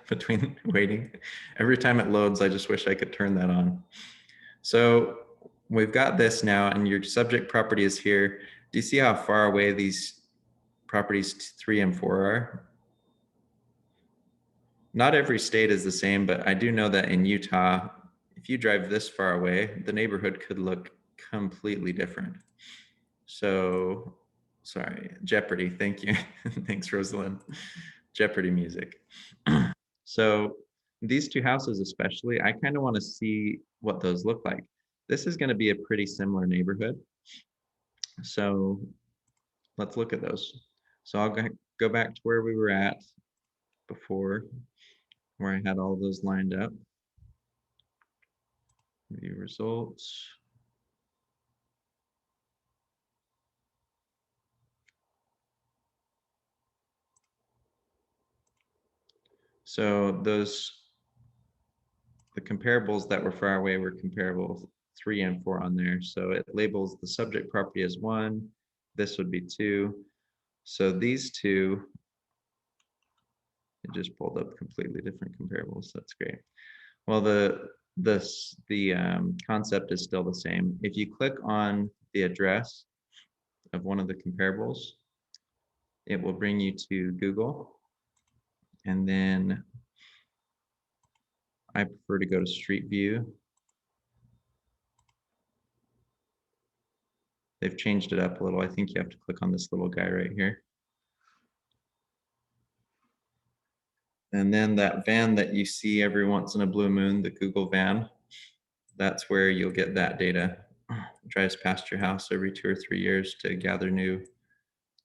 between waiting. Every time it loads, I just wish I could turn that on. So we've got this now, and your subject property is here. Do you see how far away these properties 3 and 4 are? Not every state is the same, but I do know that in Utah, if you drive this far away, the neighborhood could look completely different. So, sorry, Jeopardy, thank you. Thanks, Rosalind. Jeopardy music. So these 2 houses especially, I kind of want to see what those look like. This is going to be a pretty similar neighborhood. So let's look at those. So I'll go back to where we were at before, where I had all those lined up. View results. So the comparables that were far away were comparable 3 and 4 on there. So it labels the subject property as 1. This would be 2. So these 2, it just pulled up completely different comparables. That's great. Well, the concept is still the same. If you click on the address of one of the comparables, it will bring you to Google. And then I prefer to go to Street View. They've changed it up a little. I think you have to click on this little guy right here. And then that van that you see every once in a blue moon, the Google van, that's where you'll get that data. It drives past your house every 2 or 3 years to gather new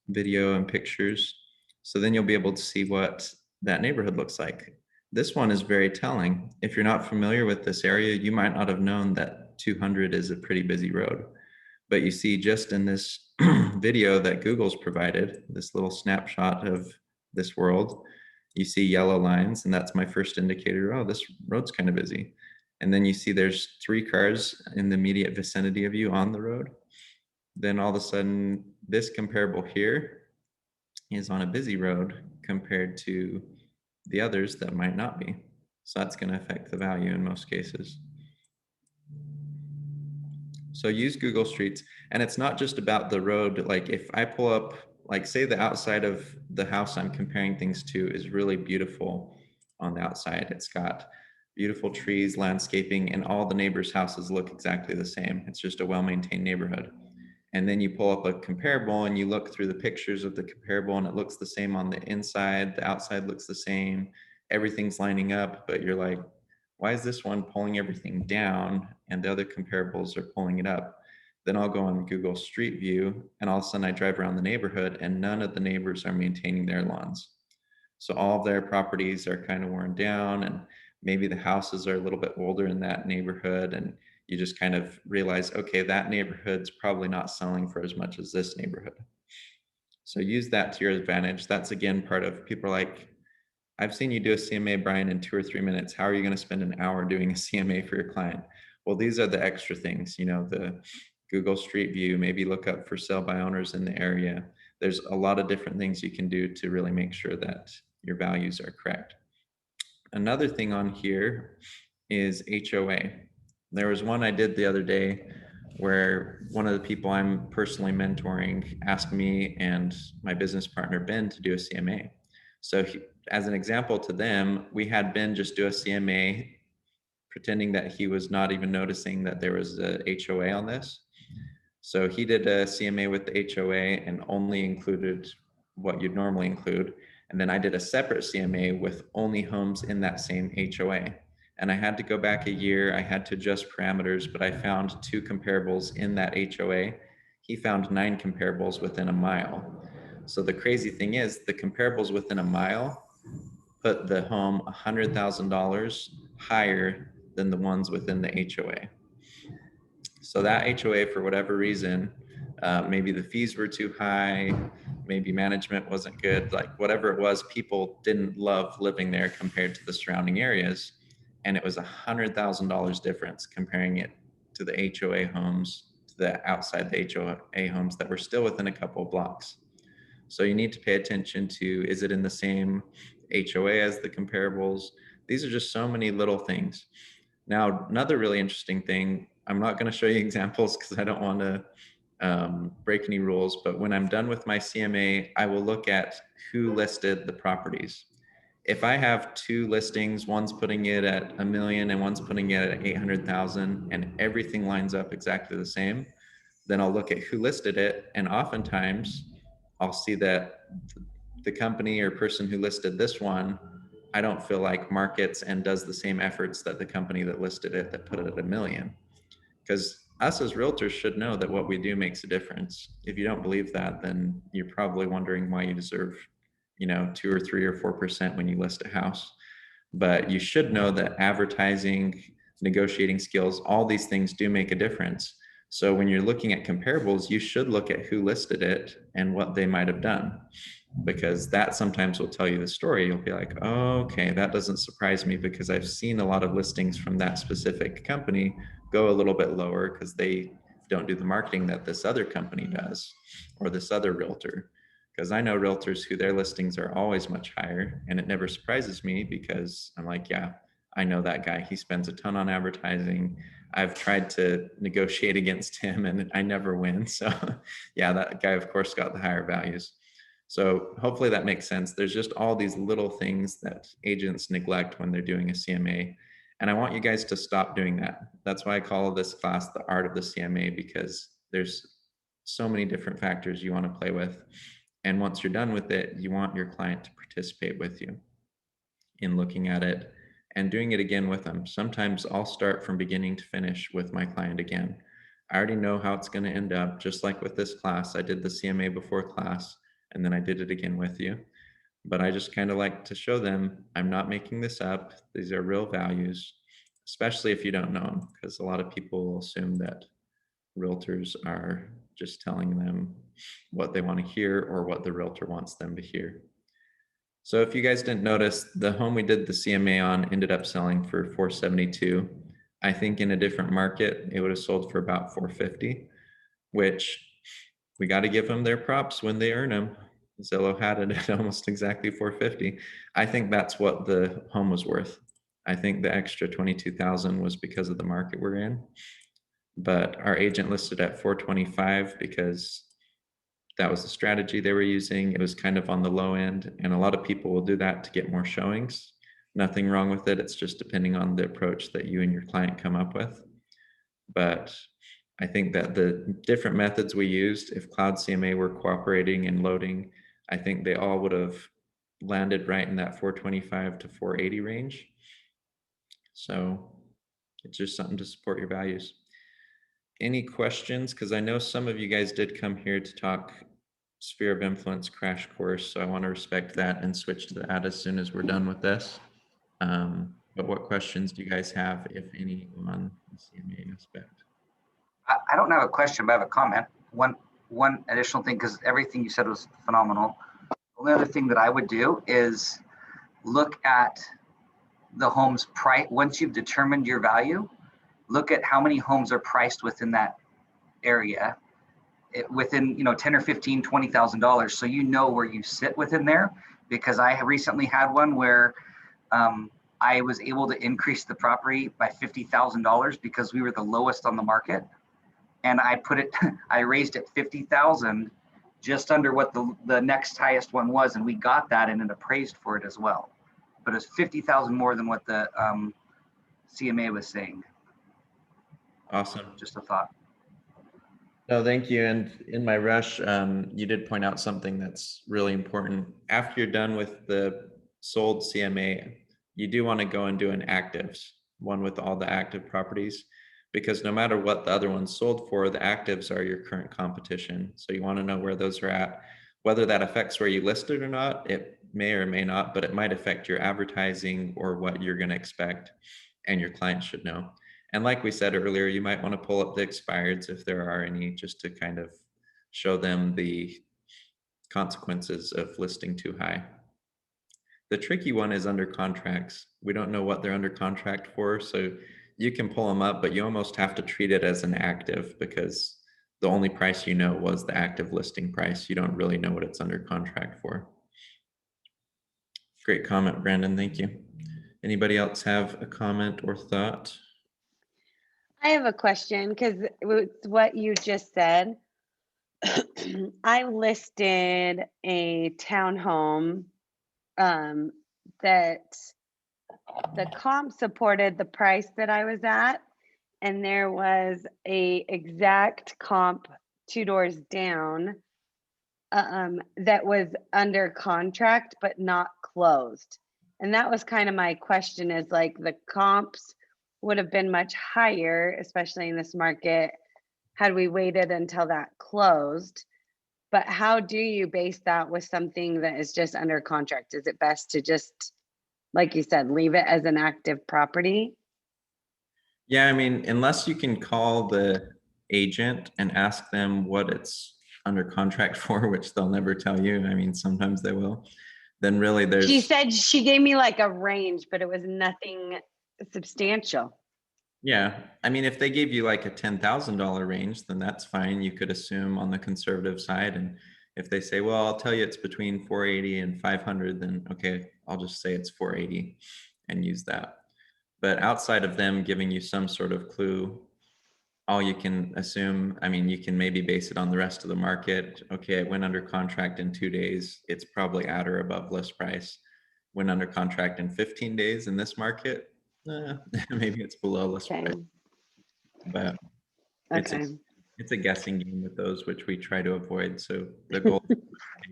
video and pictures. So then you'll be able to see what that neighborhood looks like. This one is very telling. If you're not familiar with this area, you might not have known that 200 is a pretty busy road. But you see just in this video that Google's provided, this little snapshot of this world, you see yellow lines, and that's my first indicator. Oh, this road's kind of busy. And then you see there's 3 cars in the immediate vicinity of you on the road. Then all of a sudden, this comparable here is on a busy road compared to the others that might not be. So that's going to affect the value in most cases. So use Google Streets, and it's not just about the road. Like if I pull up, like say the outside of the house I'm comparing things to is really beautiful on the outside. It's got beautiful trees, landscaping, and all the neighbors' houses look exactly the same. It's just a well-maintained neighborhood. And then you pull up a comparable and you look through the pictures of the comparable and it looks the same on the inside, the outside looks the same, everything's lining up, but you're like, why is this one pulling everything down and the other comparables are pulling it up? Then I'll go on Google Street View and all of a sudden I drive around the neighborhood and none of the neighbors are maintaining their lawns. So all of their properties are kind of worn down and maybe the houses are a little bit older in that neighborhood, and you just kind of realize, okay, that neighborhood's probably not selling for as much as this neighborhood. So use that to your advantage. That's again part of people are like, I've seen you do a CMA, Brian, in 2 or 3 minutes. How are you going to spend an hour doing a CMA for your client? Well, these are the extra things, you know, the Google Street View, maybe look up for sale by owners in the area. There's a lot of different things you can do to really make sure that your values are correct. Another thing on here is HOA. There was one I did the other day where one of the people I'm personally mentoring asked me and my business partner, Ben, to do a CMA. So as an example to them, we had Ben just do a CMA, pretending that he was not even noticing that there was a HOA on this. So he did a CMA with the HOA and only included what you'd normally include. And then I did a separate CMA with only homes in that same HOA. And I had to go back a year, I had to adjust parameters, but I found 2 comparables in that HOA. He found 9 comparables within a mile. So the crazy thing is the comparables within a mile put the home $100,000 higher than the ones within the HOA. So that HOA, for whatever reason, maybe the fees were too high, maybe management wasn't good, like whatever it was, people didn't love living there compared to the surrounding areas. And it was $100,000 difference comparing it to the HOA homes, to the outside the HOA homes that were still within a couple of blocks. So you need to pay attention to, is it in the same HOA as the comparables? These are just so many little things. Now, another really interesting thing, I'm not going to show you examples because I don't want to break any rules, but when I'm done with my CMA, I will look at who listed the properties. If I have 2 listings, one's putting it at $1 million and one's putting it at 800,000 and everything lines up exactly the same, then I'll look at who listed it. And oftentimes I'll see that the company or person who listed this one, I don't feel like markets and does the same efforts that the company that listed it that put it at $1 million. Because us as realtors should know that what we do makes a difference. If you don't believe that, then you're probably wondering why you deserve, 2 or 3 or 4% when you list a house. But you should know that advertising, negotiating skills, all these things do make a difference. So when you're looking at comparables, you should look at who listed it and what they might have done, because that sometimes will tell you the story. You'll be like, oh, okay, that doesn't surprise me because I've seen a lot of listings from that specific company go a little bit lower because they don't do the marketing that this other company does or this other realtor. Because I know realtors who their listings are always much higher, and it never surprises me because I'm like, yeah, I know that guy. He spends a ton on advertising. I've tried to negotiate against him and I never win. So yeah, that guy of course got the higher values. So hopefully that makes sense. There's just all these little things that agents neglect when they're doing a CMA. And I want you guys to stop doing that. That's why I call this class the art of the CMA, because there's so many different factors you want to play with. And once you're done with it, you want your client to participate with you. in looking at it and doing it again with them. Sometimes I'll start from beginning to finish with my client again. I already know how it's going to end up, just like with this class. I did the CMA before class, and then I did it again with you. But I just kind of like to show them I'm not making this up. These are real values, especially if you don't know them, because a lot of people will assume that realtors are just telling them what they want to hear or what the realtor wants them to hear. So if you guys didn't notice, the home we did the CMA on ended up selling for 472. I think in a different market, it would have sold for about 450, which we got to give them their props when they earn them. Zillow had it at almost exactly 450. I think that's what the home was worth. I think the extra 22,000 was because of the market we're in, but our agent listed at 425 because that was the strategy they were using. It was kind of on the low end, and a lot of people will do that to get more showings. Nothing wrong with it. It's just depending on the approach that you and your client come up with. But I think that the different methods we used, if Cloud CMA were cooperating and loading, I think they all would have landed right in that 425 to 480 range. So it's just something to support your values. Any questions? Because I know some of you guys did come here to talk sphere of influence crash course, so I want to respect that and switch to that as soon as we're done with this. But what questions do you guys have, if any, on the CMA aspect? I don't have a question, but I have a comment. One additional thing, because everything you said was phenomenal. The only other thing that I would do is look at the home's price. Once you've determined your value, look at how many homes are priced within that area, within 10 or 15, $20,000. So you know where you sit within there. Because I have recently had one where I was able to increase the property by $50,000 because we were the lowest on the market. And I raised it 50,000, just under what the next highest one was. And we got that, and it appraised for it as well. But it's 50,000 more than what the CMA was saying. Awesome. Just a thought. No, thank you. And in my rush, you did point out something that's really important. After you're done with the sold CMA, you do want to go and do an actives, one with all the active properties, because no matter what the other one's sold for, the actives are your current competition. So you want to know where those are at. Whether that affects where you listed or not, it may or may not, but it might affect your advertising or what you're going to expect, and your client should know. And like we said earlier, you might want to pull up the expireds if there are any, just to kind of show them the consequences of listing too high. The tricky one is under contracts. We don't know what they're under contract for, so you can pull them up, but you almost have to treat it as an active, because the only price you know was the active listing price. You don't really know what it's under contract for. Great comment, Brandon. Thank you. Anybody else have a comment or thought? I have a question, because with what you just said, I listed a townhome that the comp supported the price that I was at, and there was a exact comp 2 doors down that was under contract but not closed. And that was kind of my question, is like the comps would have been much higher, especially in this market, had we waited until that closed. But how do you base that with something that is just under contract? Is it best to just, like you said, leave it as an active property? Yeah, I mean, unless you can call the agent and ask them what it's under contract for, which they'll never tell you. I mean, sometimes they will. Then really there's... She said she gave me like a range, but it was nothing substantial. Yeah, I mean, if they gave you like a $10,000 range, then that's fine. You could assume on the conservative side. And if they say, well, I'll tell you it's between 480 and 500, then okay, I'll just say it's 480 and use that. But outside of them giving you some sort of clue, all you can assume, I mean, you can maybe base it on the rest of the market. Okay, it went under contract in 2 days. It's probably at or above list price. Went under contract in 15 days in this market. Maybe it's below list price. But it's a guessing game with those, which we try to avoid. So the goal is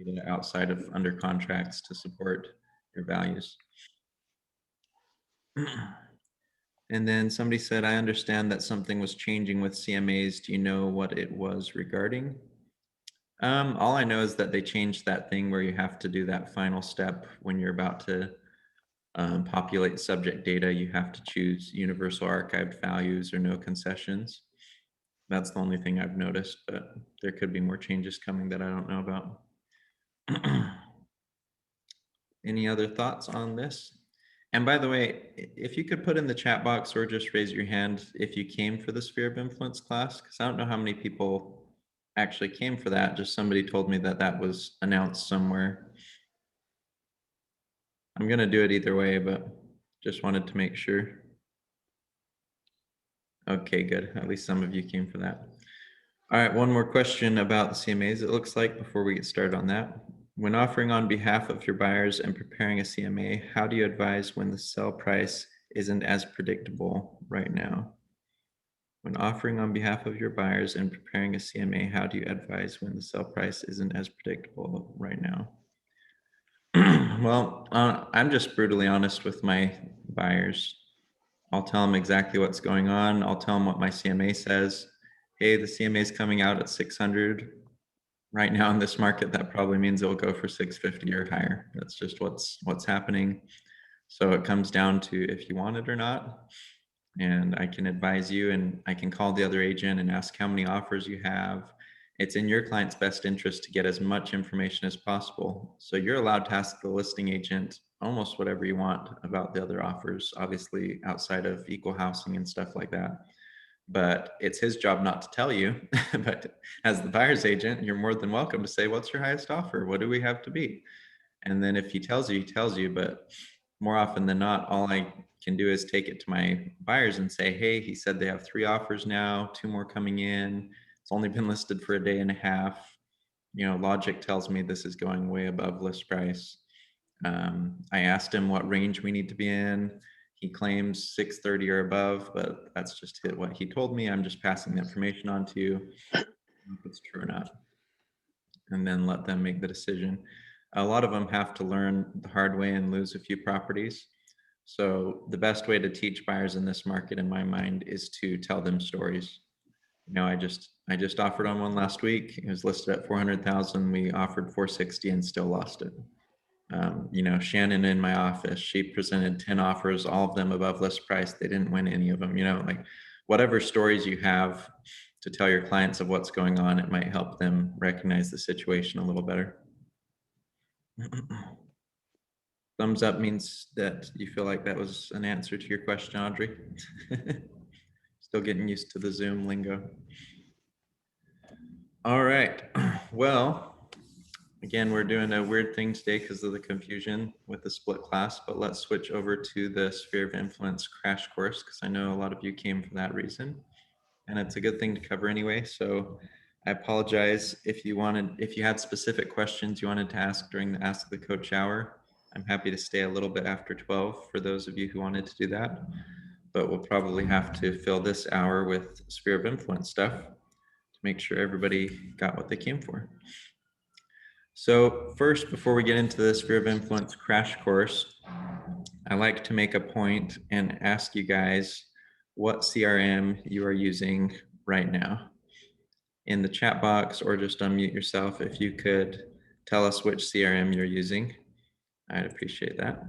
data outside of under contracts to support your values. And then somebody said, I understand that something was changing with CMAs. Do you know what it was regarding? All I know is that they changed that thing where you have to do that final step when you're about to populate subject data. You have to choose universal archived values or no concessions. That's the only thing I've noticed, but there could be more changes coming that I don't know about. Any other thoughts on this? And by the way, if you could put in the chat box or just raise your hand if you came for the Sphere of Influence class, because I don't know how many people actually came for that. Just somebody told me that that was announced somewhere. I'm going to do it either way, but just wanted to make sure. Okay, good. At least some of you came for that. All right, one more question about the CMAs, it looks like, before we get started on that. When offering on behalf of your buyers and preparing a CMA, how do you advise when the sell price isn't as predictable right now? When offering on behalf of your buyers and preparing a CMA, how do you advise when the sell price isn't as predictable right now? Well, I'm just brutally honest with my buyers. I'll tell them exactly what's going on. I'll tell them what my CMA says. Hey, the CMA is coming out at 600. Right now in this market, that probably means it'll go for 650 or higher. That's just what's happening. So it comes down to if you want it or not. And I can advise you, and I can call the other agent and ask how many offers you have. It's in your client's best interest to get as much information as possible. So you're allowed to ask the listing agent almost whatever you want about the other offers, obviously outside of equal housing and stuff like that. But it's his job not to tell you. But as the buyer's agent, you're more than welcome to say, what's your highest offer? What do we have to be? And then if he tells you, he tells you. But more often than not, all I can do is take it to my buyers and say, hey, he said they have 3 offers now, 2 more coming in. It's only been listed for a day and a half. You know, logic tells me this is going way above list price. I asked him what range we need to be in. He claims 630 or above, but that's just what he told me. I'm just passing the information on to you, if it's true or not, and then let them make the decision. A lot of them have to learn the hard way and lose a few properties. So the best way to teach buyers in this market, in my mind, is to tell them stories. You know, I just offered on one last week. It was listed at 400,000. We offered 460 and still lost it. You know, Shannon in my office, she presented 10 offers, all of them above list price. They didn't win any of them. You know, like whatever stories you have to tell your clients of what's going on, it might help them recognize the situation a little better. Thumbs up means that you feel like that was an answer to your question, Audrey. Still getting used to the Zoom lingo. All right, well, again, we're doing a weird thing today because of the confusion with the split class, but let's switch over to the Sphere of Influence crash course because I know a lot of you came for that reason. And it's a good thing to cover anyway. So I apologize if you had specific questions you wanted to ask during the Ask the Coach hour. I'm happy to stay a little bit after 12 for those of you who wanted to do that, but we'll probably have to fill this hour with Sphere of Influence stuff to make sure everybody got what they came for. So first, before we get into the Sphere of Influence crash course, I like to make a point and ask you guys what CRM you are using right now. In the chat box, or just unmute yourself if you could tell us which CRM you're using. I'd appreciate that.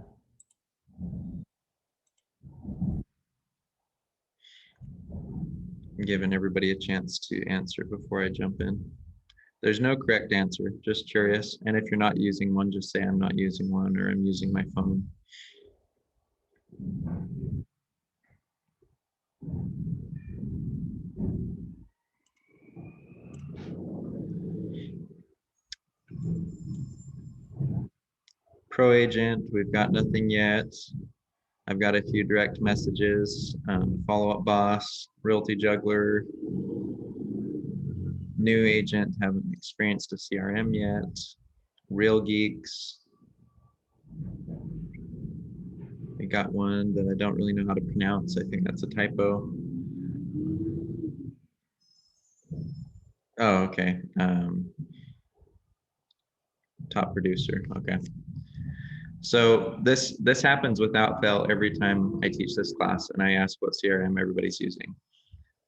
I'm giving everybody a chance to answer before I jump in. There's no correct answer, just curious. And if you're not using one, just say I'm not using one or I'm using my phone. Pro agent, we've got nothing yet. I've got a few direct messages, follow-up boss, realty juggler, new agent, haven't experienced a CRM yet, real geeks. I got one that I don't really know how to pronounce. I think that's a typo. Oh, okay. Top producer, okay. So this happens without fail every time I teach this class and I ask what CRM everybody's using.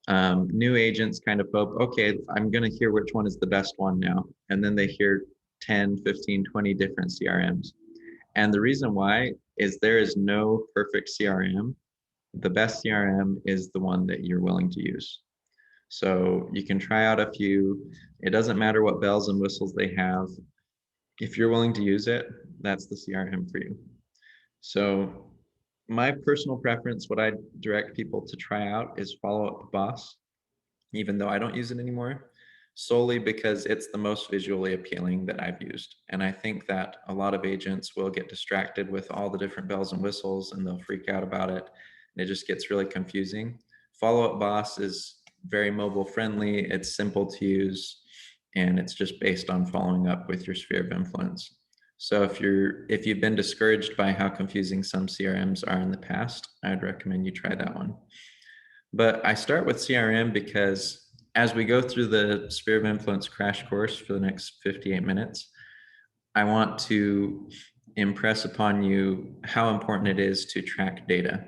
New agents kind of hope, okay, I'm going to hear which one is the best one now. And then they hear 10, 15, 20 different CRMs. And the reason why is there is no perfect CRM. The best CRM is the one that you're willing to use. So you can try out a few. It doesn't matter what bells and whistles they have. If you're willing to use it, that's the CRM for you. So my personal preference, what I direct people to try out is Follow Up Boss, even though I don't use it anymore, solely because it's the most visually appealing that I've used. And I think that a lot of agents will get distracted with all the different bells and whistles and they'll freak out about it. And it just gets really confusing. Follow Up Boss is very mobile friendly. It's simple to use. And it's just based on following up with your sphere of influence. So if you've been discouraged by how confusing some CRMs are in the past, I'd recommend you try that one. But I start with CRM because as we go through the sphere of influence crash course for the next 58 minutes, I want to impress upon you how important it is to track data.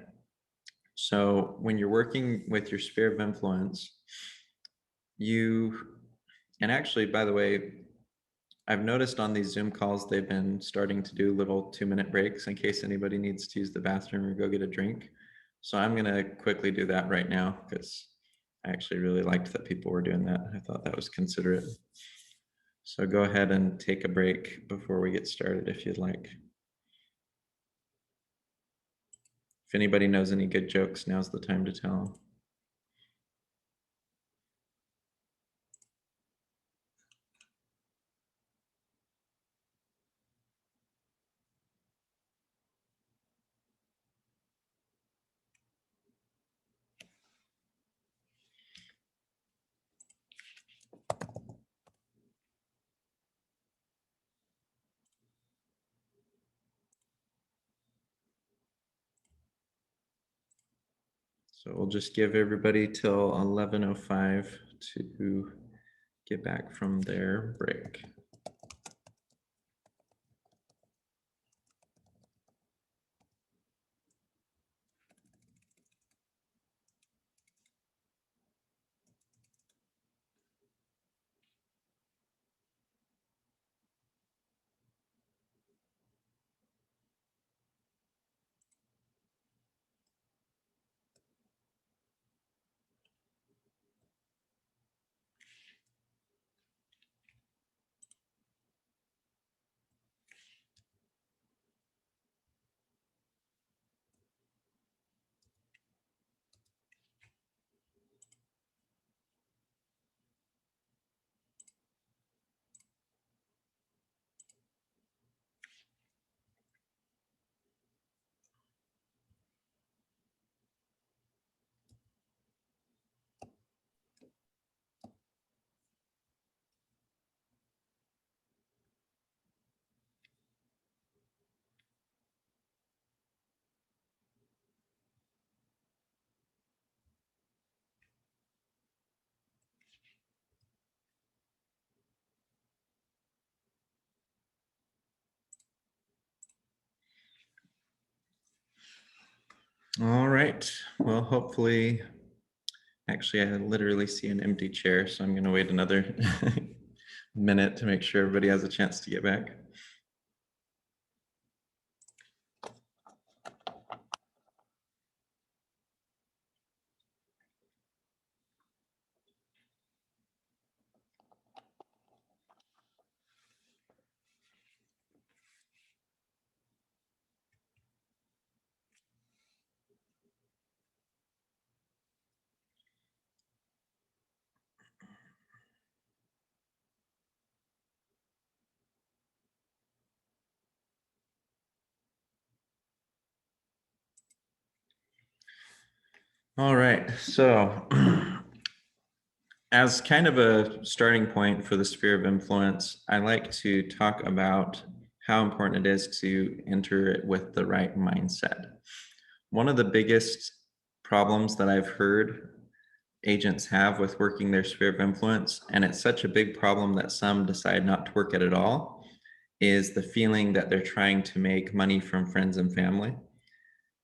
So when you're working with your sphere of influence, and actually, by the way, I've noticed on these Zoom calls, they've been starting to do little 2-minute breaks in case anybody needs to use the bathroom or go get a drink. So I'm going to quickly do that right now because I actually really liked that people were doing that. I thought that was considerate. So go ahead and take a break before we get started if you'd like. If anybody knows any good jokes, now's the time to tell them. So we'll just give everybody till 11:05 to get back from their break. All right, well, hopefully, actually, I literally see an empty chair, so I'm going to wait another minute to make sure everybody has a chance to get back. All right, so as kind of a starting point for the sphere of influence, I like to talk about how important it is to enter it with the right mindset. One of the biggest problems that I've heard agents have with working their sphere of influence, and it's such a big problem that some decide not to work it at all, is the feeling that they're trying to make money from friends and family,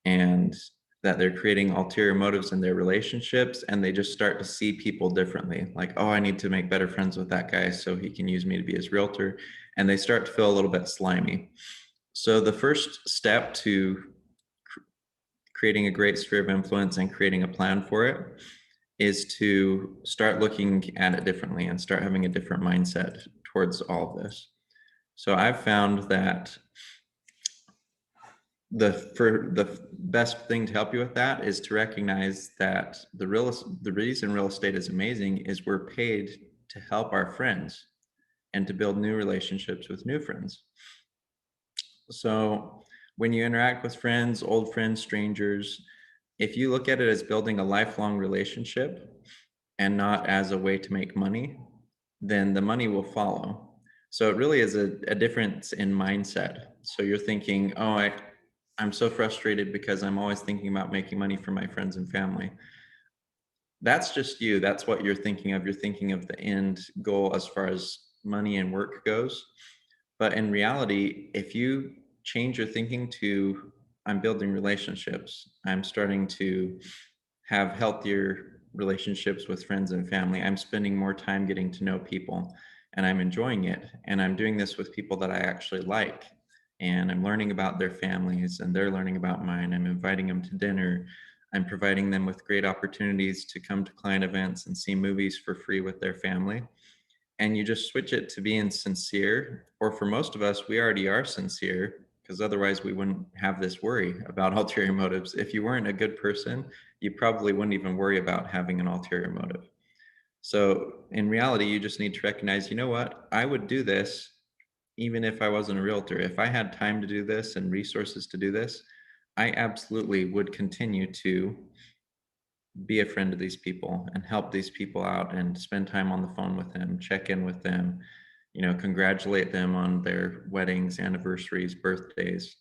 and that they're creating ulterior motives in their relationships, and they just start to see people differently. Like, oh, I need to make better friends with that guy so he can use me to be his realtor. And they start to feel a little bit slimy. So the first step to creating a great sphere of influence and creating a plan for it is to start looking at it differently and start having a different mindset towards all of this. So I've found that the best thing to help you with that is to recognize that the reason real estate is amazing is we're paid to help our friends and to build new relationships with new friends. So when you interact with friends, old friends, strangers, if you look at it as building a lifelong relationship and not as a way to make money, then the money will follow. So it really is a difference in mindset. So you're thinking, oh, I'm so frustrated because I'm always thinking about making money for my friends and family. That's just you. That's what you're thinking of. You're thinking of the end goal as far as money and work goes. But in reality, if you change your thinking to, I'm building relationships, I'm starting to have healthier relationships with friends and family, I'm spending more time getting to know people, and I'm enjoying it. And I'm doing this with people that I actually like. And I'm learning about their families and they're learning about mine. I'm inviting them to dinner. I'm providing them with great opportunities to come to client events and see movies for free with their family. And you just switch it to being sincere, or for most of us, we already are sincere, because otherwise we wouldn't have this worry about ulterior motives. If you weren't a good person, you probably wouldn't even worry about having an ulterior motive. So in reality, you just need to recognize, you know what, I would do this even if I wasn't a realtor. If I had time to do this and resources to do this, I absolutely would continue to be a friend to these people and help these people out and spend time on the phone with them, check in with them, congratulate them on their weddings, anniversaries, birthdays.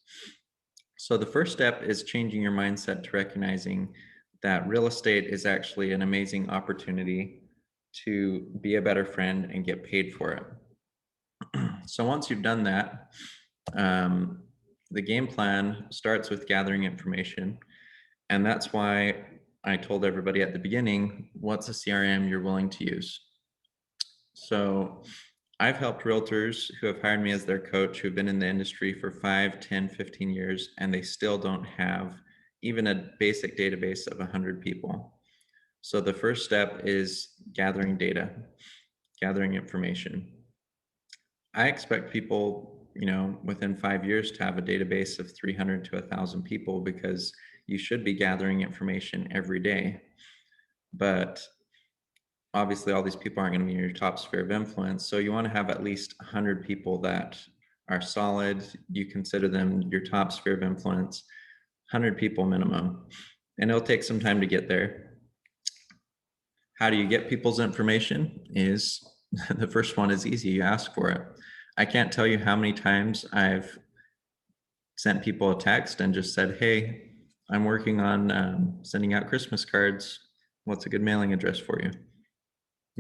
So the first step is changing your mindset to recognizing that real estate is actually an amazing opportunity to be a better friend and get paid for it. So once you've done that, the game plan starts with gathering information. And that's why I told everybody at the beginning, what's a CRM you're willing to use? So I've helped realtors who have hired me as their coach, who've been in the industry for 5, 10, 15 years, and they still don't have even a basic database of 100 people. So the first step is gathering data, gathering information. I expect people, within 5 years to have a database of 300 to 1,000 people, because you should be gathering information every day. But obviously all these people aren't going to be in your top sphere of influence. So you want to have at least 100 people that are solid. You consider them your top sphere of influence, 100 people minimum. And it'll take some time to get there. How do you get people's information? Is the first one is easy. You ask for it. I can't tell you how many times I've sent people a text and just said, hey, I'm working on sending out Christmas cards. What's a good mailing address for you?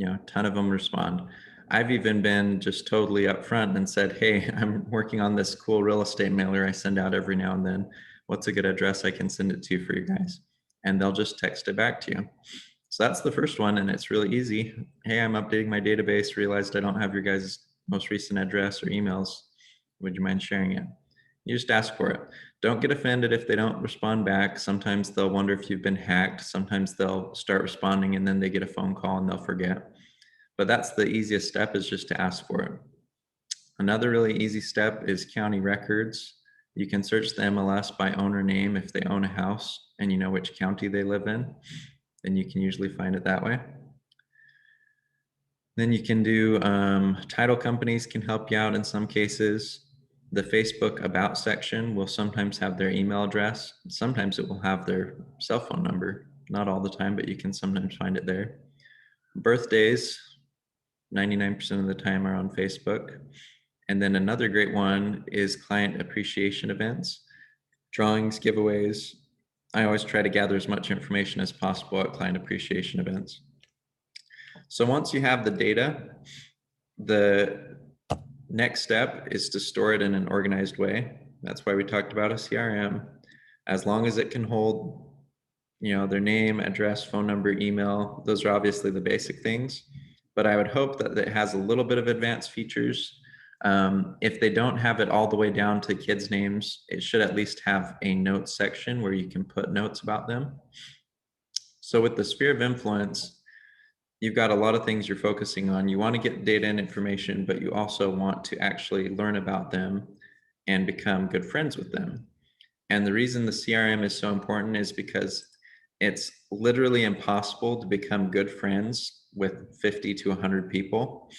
A ton of them respond. I've even been just totally upfront and said, hey, I'm working on this cool real estate mailer I send out every now and then. What's a good address I can send it to for you guys? And they'll just text it back to you. So that's the first one, and it's really easy. Hey, I'm updating my database, realized I don't have your guys' most recent address or emails. Would you mind sharing it? You just ask for it. Don't get offended if they don't respond back. Sometimes they'll wonder if you've been hacked. Sometimes they'll start responding and then they get a phone call and they'll forget. But that's the easiest step, is just to ask for it. Another really easy step is county records. You can search the MLS by owner name if they own a house and you know which county they live in, then you can usually find it that way. Then you can do, title companies can help you out in some cases. The Facebook About section will sometimes have their email address. Sometimes it will have their cell phone number. Not all the time, but you can sometimes find it there. Birthdays, 99% of the time, are on Facebook. And then another great one is client appreciation events, drawings, giveaways. I always try to gather as much information as possible at client appreciation events. So once you have the data, the Next step is to store it in an organized way. That's why we talked about a CRM. As long as it can hold, their name, address, phone number, email, those are obviously the basic things. But I would hope that it has a little bit of advanced features. If they don't have it all the way down to kids' names, it should at least have a notes section where you can put notes about them. So with the sphere of influence, you've got a lot of things you're focusing on. You want to get data and information, but you also want to actually learn about them and become good friends with them. And the reason the CRM is so important is because it's literally impossible to become good friends with 50 to 100 people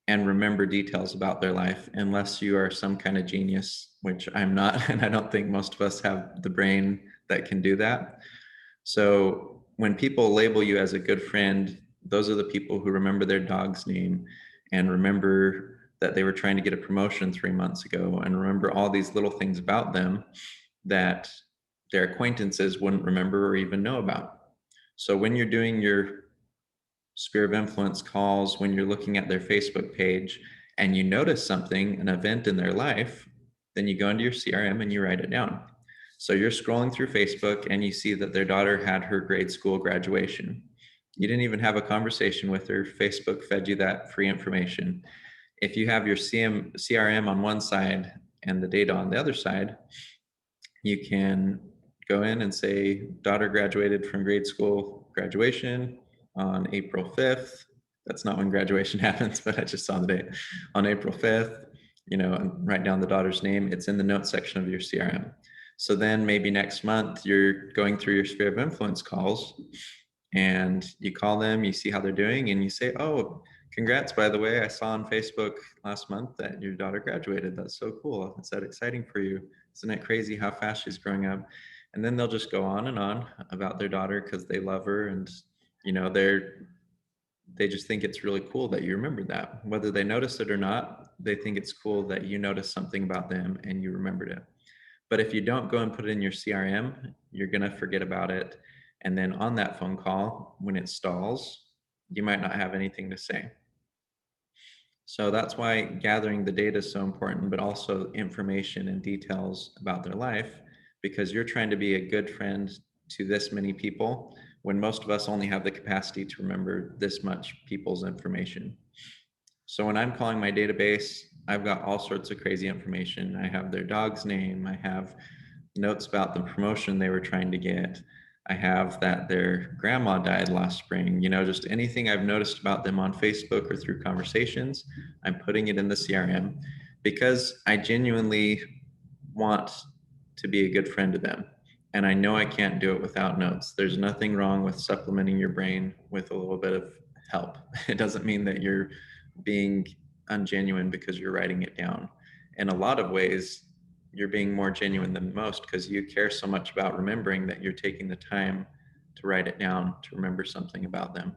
and remember details about their life unless you are some kind of genius, which I'm not, and I don't think most of us have the brain that can do that. So when people label you as a good friend, those are the people who remember their dog's name and remember that they were trying to get a promotion 3 months ago and remember all these little things about them that their acquaintances wouldn't remember or even know about. So when you're doing your sphere of influence calls, when you're looking at their Facebook page and you notice something, an event in their life, then you go into your CRM and you write it down. So you're scrolling through Facebook and you see that their daughter had her grade school graduation. You didn't even have a conversation with her. Facebook fed you that free information. If you have your CRM on one side and the data on the other side, you can go in and say, daughter graduated from grade school graduation on April 5th. That's not when graduation happens, but I just saw the date. On April 5th, and write down the daughter's name. It's in the notes section of your CRM. So then maybe next month you're going through your sphere of influence calls and you call them, you see how they're doing, and you say, oh, congrats, by the way, I saw on Facebook last month that your daughter graduated. That's so cool. Is that exciting for you? Isn't it crazy how fast she's growing up? And then they'll just go on and on about their daughter because they love her, and they just think it's really cool that you remembered that. Whether they notice it or not, they think it's cool that you noticed something about them and you remembered it. But if you don't go and put it in your CRM, you're going to forget about it. And then on that phone call, when it stalls, you might not have anything to say. So that's why gathering the data is so important, but also information and details about their life, because you're trying to be a good friend to this many people when most of us only have the capacity to remember this much people's information. So when I'm calling my database, I've got all sorts of crazy information. I have their dog's name. I have notes about the promotion they were trying to get. I have that their grandma died last spring. Just anything I've noticed about them on Facebook or through conversations, I'm putting it in the CRM because I genuinely want to be a good friend to them. And I know I can't do it without notes. There's nothing wrong with supplementing your brain with a little bit of help. It doesn't mean that you're being ungenuine because you're writing it down. In a lot of ways, you're being more genuine than most because you care so much about remembering that you're taking the time to write it down, to remember something about them.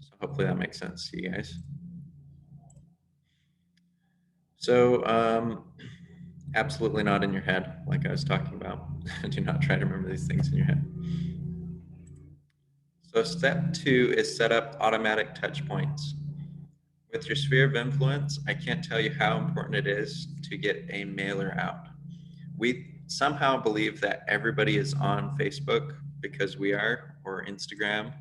So hopefully that makes sense to you guys. So absolutely not in your head, like I was talking about. Do not try to remember these things in your head. So step 2 is set up automatic touch points. With your sphere of influence, I can't tell you how important it is to get a mailer out. We somehow believe that everybody is on Facebook because we are, or Instagram,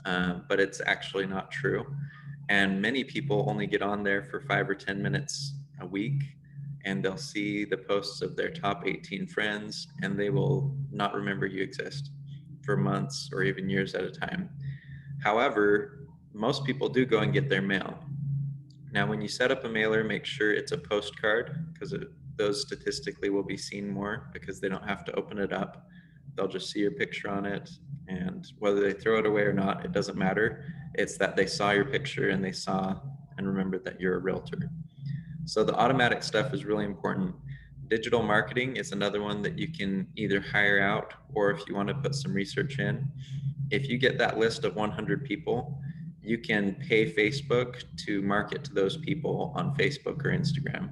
but it's actually not true. And many people only get on there for 5 or 10 minutes a week, and they'll see the posts of their top 18 friends, and they will not remember you exist for months or even years at a time. However, most people do go and get their mail. Now, when you set up a mailer, make sure it's a postcard because those statistically will be seen more because they don't have to open it up. They'll just see your picture on it, and whether they throw it away or not, it doesn't matter. It's that they saw your picture and they saw and remembered that you're a realtor. So the automatic stuff is really important. Digital marketing is another one that you can either hire out or if you want to put some research in. If you get that list of 100 people, you can pay Facebook to market to those people on Facebook or Instagram.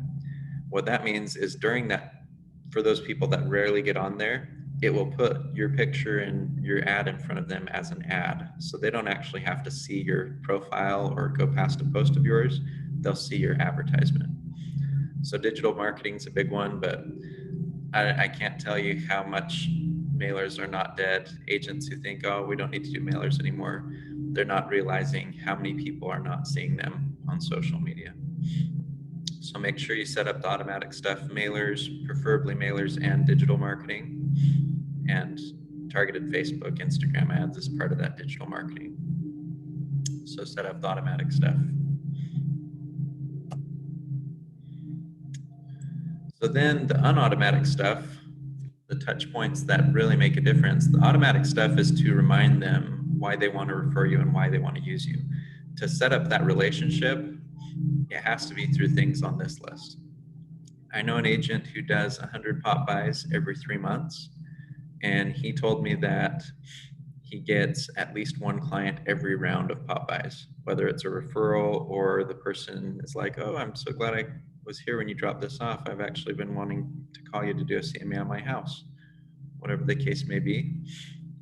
What that means is during that, for those people that rarely get on there, it will put your picture and your ad in front of them as an ad. So they don't actually have to see your profile or go past a post of yours. they'll see your advertisement. So digital marketing is a big one, but I can't tell you how much mailers are not dead. Agents who think, oh, we don't need to do mailers anymore, they're not realizing how many people are not seeing them on social media. So make sure you set up the automatic stuff, mailers, preferably mailers and digital marketing, and targeted Facebook, Instagram ads as part of that digital marketing. So set up the automatic stuff. So then the unautomatic stuff, the touch points that really make a difference, the automatic stuff is to remind them why they want to refer you and why they want to use you. To set up that relationship, it has to be through things on this list. I know an agent who does 100 pop buys every 3 months, and he told me that he gets at least one client every round of pop buys, whether it's a referral or the person is like, oh, I'm so glad I was here when you dropped this off. I've actually been wanting to call you to do a CMA on my house, whatever the case may be.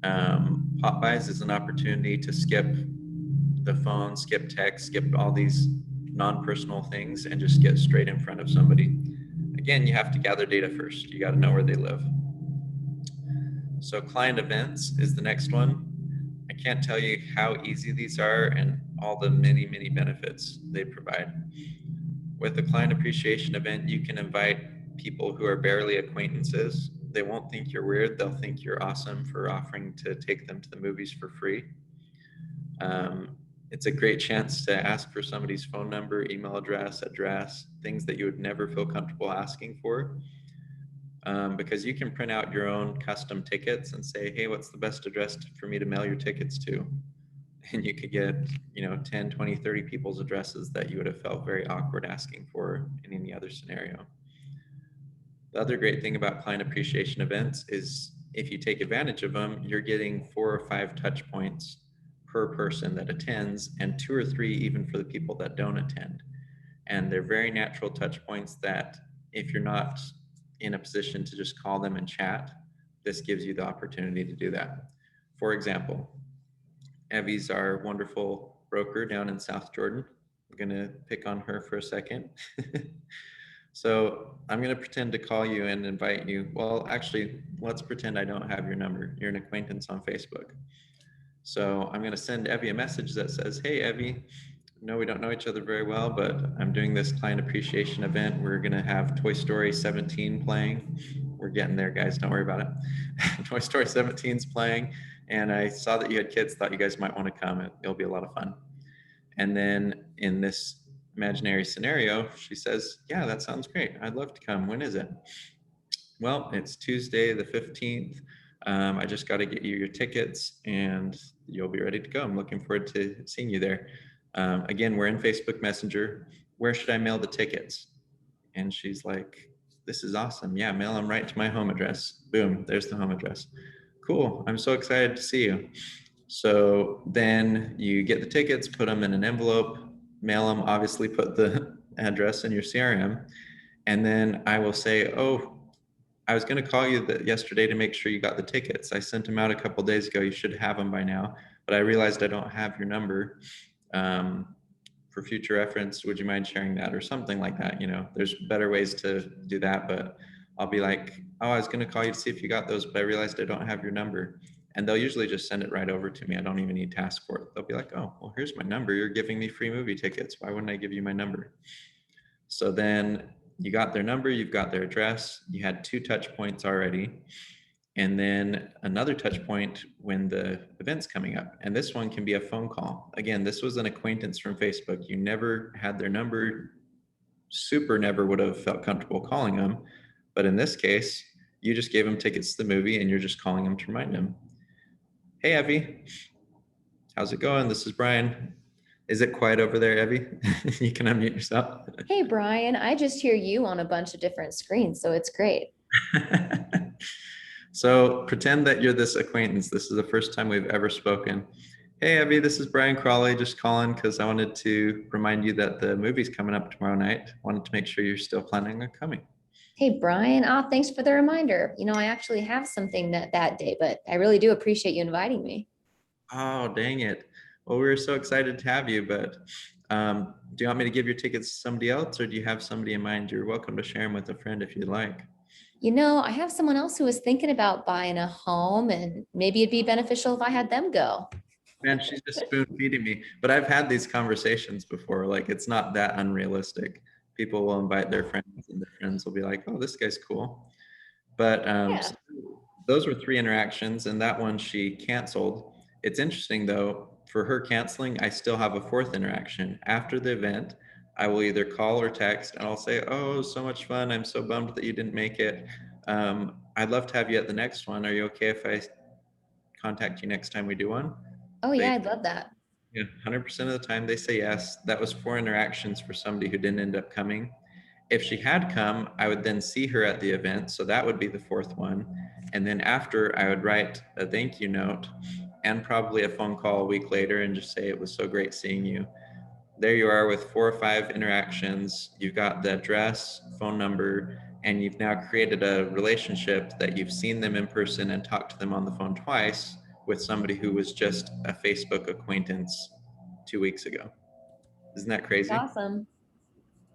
Pop buys is an opportunity to skip the phone, skip text, skip all these non-personal things and just get straight in front of somebody. Again, you have to gather data first. You got to know where they live. So client events is the next one. I can't tell you how easy these are and all the many, many benefits they provide. With a client appreciation event, you can invite people who are barely acquaintances. They won't think you're weird. They'll think you're awesome for offering to take them to the movies for free. It's a great chance to ask for somebody's phone number, email address, things that you would never feel comfortable asking for. Because you can print out your own custom tickets and say, hey, what's the best address for me to mail your tickets to? And you could get, 10, 20, 30 people's addresses that you would have felt very awkward asking for in any other scenario. The other great thing about client appreciation events is if you take advantage of them, you're getting 4 or 5 touch points per person that attends, and 2 or 3 even for the people that don't attend. And they're very natural touch points that if you're not in a position to just call them and chat, this gives you the opportunity to do that. For example, Evie's our wonderful broker down in South Jordan. I'm gonna pick on her for a second. So I'm gonna pretend to call you and invite you. Well, actually, let's pretend I don't have your number. You're an acquaintance on Facebook. So I'm gonna send Evie a message that says, hey, Evie, no, we don't know each other very well, but I'm doing this client appreciation event. We're gonna have Toy Story 17 playing. We're getting there, guys, don't worry about it. Toy Story 17's playing, and I saw that you had kids, thought you guys might wanna come. It'll be a lot of fun. And then in this imaginary scenario, she says, yeah, that sounds great. I'd love to come. When is it? Well, it's Tuesday the 15th. I just got to get you your tickets and you'll be ready to go. I'm looking forward to seeing you there. Again, we're in Facebook Messenger. Where should I mail the tickets? And she's like, this is awesome. Yeah, mail them right to my home address. Boom, there's the home address. Cool, I'm so excited to see you. So then you get the tickets, put them in an envelope, mail them, obviously put the address in your CRM. And then I will say, oh, I was going to call you yesterday to make sure you got the tickets. I sent them out a couple of days ago. You should have them by now, but I realized I don't have your number. For future reference, would you mind sharing that or something like that? There's better ways to do that, but I'll be like, oh, I was going to call you to see if you got those, but I realized I don't have your number. And they'll usually just send it right over to me. I don't even need to ask for it. They'll be like, oh, well, here's my number. You're giving me free movie tickets. Why wouldn't I give you my number? So then you got their number, you've got their address, you had 2 touch points already. And then another touch point when the event's coming up. And this one can be a phone call. Again, this was an acquaintance from Facebook. You never had their number, never would have felt comfortable calling them. But in this case, you just gave them tickets to the movie and you're just calling them to remind them. Hey, Evie, how's it going? This is Brian. Is it quiet over there, Evie? You can unmute yourself. Hey, Brian, I just hear you on a bunch of different screens, so it's great. So pretend that you're this acquaintance. This is the first time we've ever spoken. Hey, Evie, this is Brian Crawley, just calling because I wanted to remind you that the movie's coming up tomorrow night. Wanted to make sure you're still planning on coming. Hey, Brian, thanks for the reminder. I actually have something that day, but I really do appreciate you inviting me. Oh, dang it. Well, we were so excited to have you, but Do you want me to give your tickets to somebody else, or do you have somebody in mind? You're welcome to share them with a friend if you'd like. You know, I have someone else who was thinking about buying a home, and maybe it'd be beneficial if I had them go. Man, she's just spoon feeding me. But I've had these conversations before. Like, it's not that unrealistic. People will invite their friends, and their friends will be like, "Oh, this guy's cool." But Yeah. so those were 3 interactions, and that one she canceled. It's interesting though, for her canceling, I still have a 4th interaction. After the event, I will either call or text, and I'll say, "Oh, so much fun. I'm so bummed that you didn't make it. I'd love to have you at the next one. Are you okay if I contact you next time we do one?" Oh They yeah, I'd love that. Yeah, 100% of the time they say yes. That was 4 interactions for somebody who didn't end up coming. If she had come, I would then see her at the event. So that would be the 4th one. And then after, I would write a thank you note and probably a phone call a week later and just say, "It was so great seeing you." There you are with 4 or 5 interactions. You've got the address, phone number, and you've now created a relationship that you've seen them in person and talked to them on the phone twice with somebody who was just a Facebook acquaintance 2 weeks ago. Isn't that crazy? Awesome.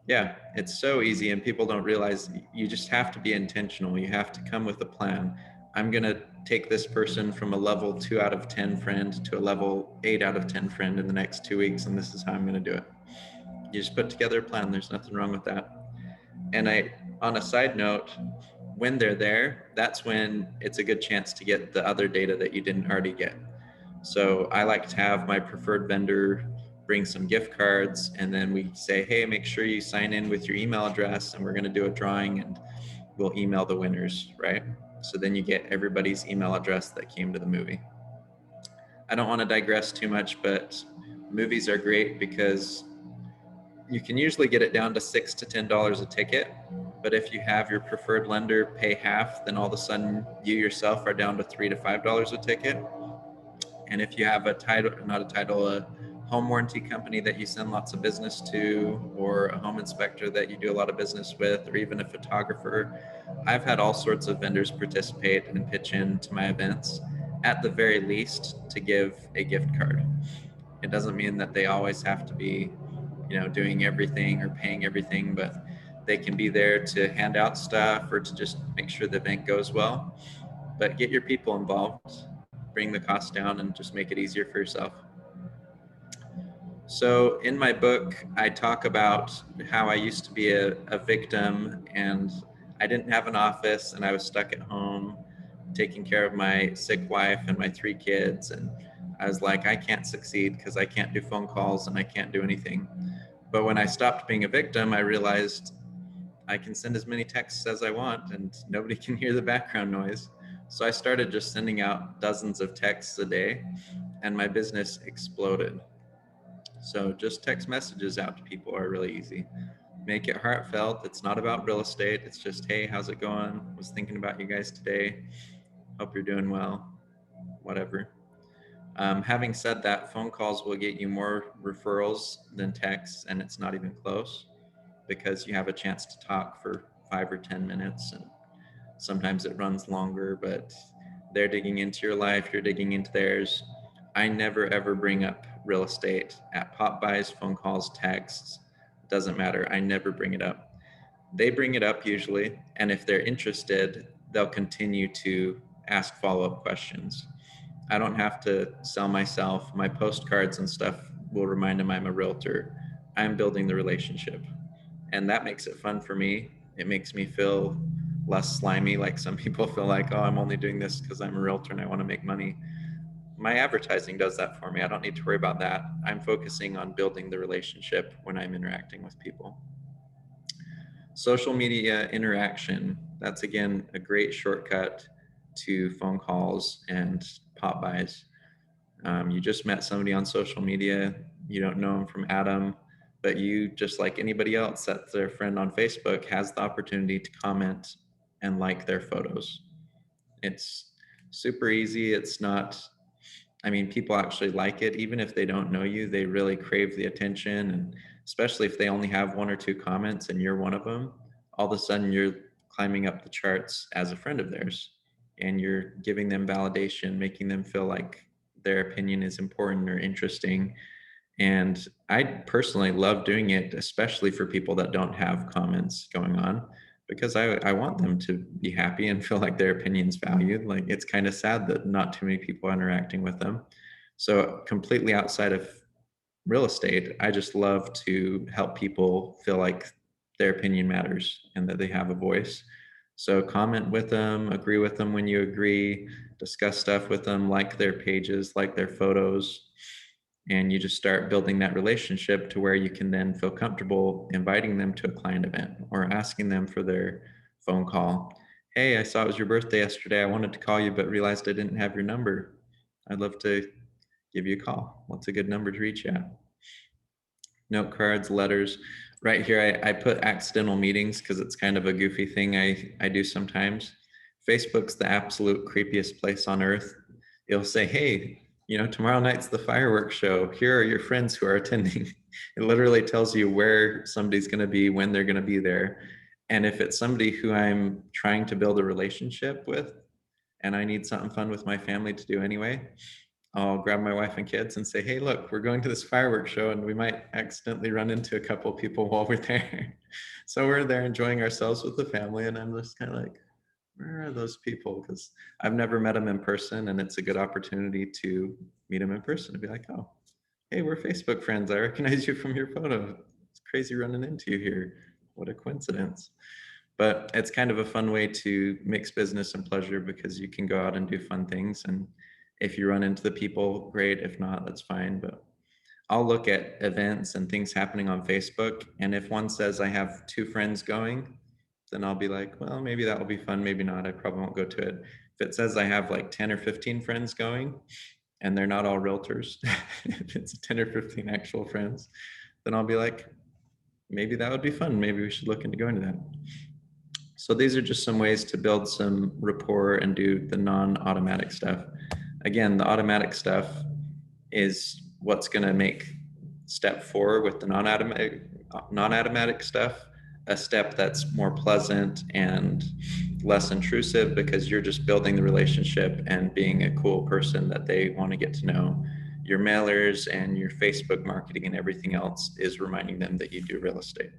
Yeah, it's so easy, and people don't realize you just have to be intentional. You have to come with a plan. I'm going to take this person from a level 2 out of 10 friend to a level 8 out of 10 friend in the next 2 weeks, and this is how I'm going to do it. You just put together a plan. There's nothing wrong with that. And on a side note, when they're there, that's when it's a good chance to get the other data that you didn't already get. So I like to have my preferred vendor bring some gift cards, and then we say, "Hey, make sure you sign in with your email address, and we're going to do a drawing, and we'll email the winners," right? So then you get everybody's email address that came to the movie. I don't want to digress too much, but movies are great because you can usually get it down to $6 to $10 a ticket. But if you have your preferred lender pay half, then all of a sudden you yourself are down to $3 to $5 a ticket. And if you have a home warranty company that you send lots of business to, or a home inspector that you do a lot of business with, or even a photographer, I've had all sorts of vendors participate and pitch in to my events, at the very least, to give a gift card. It doesn't mean that they always have to be, doing everything or paying everything, but they can be there to hand out stuff or to just make sure the event goes well. But get your people involved, bring the cost down, and just make it easier for yourself. So in my book, I talk about how I used to be a victim, and I didn't have an office, and I was stuck at home taking care of my sick wife and my 3 kids. And I was like, I can't succeed because I can't do phone calls and I can't do anything. But when I stopped being a victim, I realized I can send as many texts as I want and nobody can hear the background noise. So I started just sending out dozens of texts a day, and my business exploded. So just text messages out to people are really easy. Make it heartfelt. It's not about real estate. It's just, "Hey, how's it going? Was thinking about you guys today. Hope you're doing well." Whatever. Having said that, phone calls will get you more referrals than texts, and it's not even close because you have a chance to talk for 5 or 10 minutes, and sometimes it runs longer, but they're digging into your life, you're digging into theirs. I never ever bring up real estate at pop buys, phone calls, texts. Doesn't matter. I never bring it up. They bring it up usually, and if they're interested, they'll continue to ask follow-up questions. I don't have to sell myself. My postcards and stuff will remind them I'm a realtor. I'm building the relationship. And that makes it fun for me. It makes me feel less slimy, like some people feel like, "Oh, I'm only doing this because I'm a realtor and I want to make money." My advertising does that for me. I don't need to worry about that. I'm focusing on building the relationship when I'm interacting with people. Social media interaction, that's again a great shortcut to phone calls and pop buys. You just met somebody on social media, you don't know them from Adam, but you, just like anybody else that's their friend on Facebook, has the opportunity to comment and like their photos. It's super easy. It's not, people actually like it. Even if they don't know you, they really crave the attention. And especially if they only have 1 or 2 comments and you're one of them, all of a sudden you're climbing up the charts as a friend of theirs, and you're giving them validation, making them feel like their opinion is important or interesting. And I personally love doing it, especially for people that don't have comments going on, because I want them to be happy and feel like their opinion's valued. Like, it's kind of sad that not too many people are interacting with them. So completely outside of real estate, I just love to help people feel like their opinion matters and that they have a voice. So comment with them, agree with them when you agree, discuss stuff with them, like their pages, like their photos. And you just start building that relationship to where you can then feel comfortable inviting them to a client event or asking them for their phone call. Hey, I saw it was your birthday yesterday. I wanted to call you, but realized I didn't have your number. I'd love to give you a call. What's a good number to reach at? Note cards, letters. Right here, I put accidental meetings because it's kind of a goofy thing I do sometimes. Facebook's the absolute creepiest place on earth. It'll say, hey, tomorrow night's the fireworks show. Here are your friends who are attending. It literally tells you where somebody's going to be, when they're going to be there. And if it's somebody who I'm trying to build a relationship with and I need something fun with my family to do anyway, I'll grab my wife and kids and say, hey, look, we're going to this fireworks show and we might accidentally run into a couple of people while we're there. So we're there enjoying ourselves with the family. And I'm just kind of like, where are those people? Because I've never met them in person, and it's a good opportunity to meet them in person and be like, oh, hey, we're Facebook friends. I recognize you from your photo. It's crazy running into you here. What a coincidence. But it's kind of a fun way to mix business and pleasure because you can go out and do fun things. And if you run into the people, great. If not, that's fine. But I'll look at events and things happening on Facebook. And if one says I have 2 friends going, then I'll be like, well, maybe that will be fun. Maybe not. I probably won't go to it. If it says I have like 10 or 15 friends going and they're not all realtors, if it's 10 or 15 actual friends, then I'll be like, maybe that would be fun. Maybe we should look into going to that. So these are just some ways to build some rapport and do the non-automatic stuff. Again, the automatic stuff is what's going to make step 4 with the non-automatic stuff a step that's more pleasant and less intrusive, because you're just building the relationship and being a cool person that they want to get to know. Your mailers and your Facebook marketing and everything else is reminding them that you do real estate.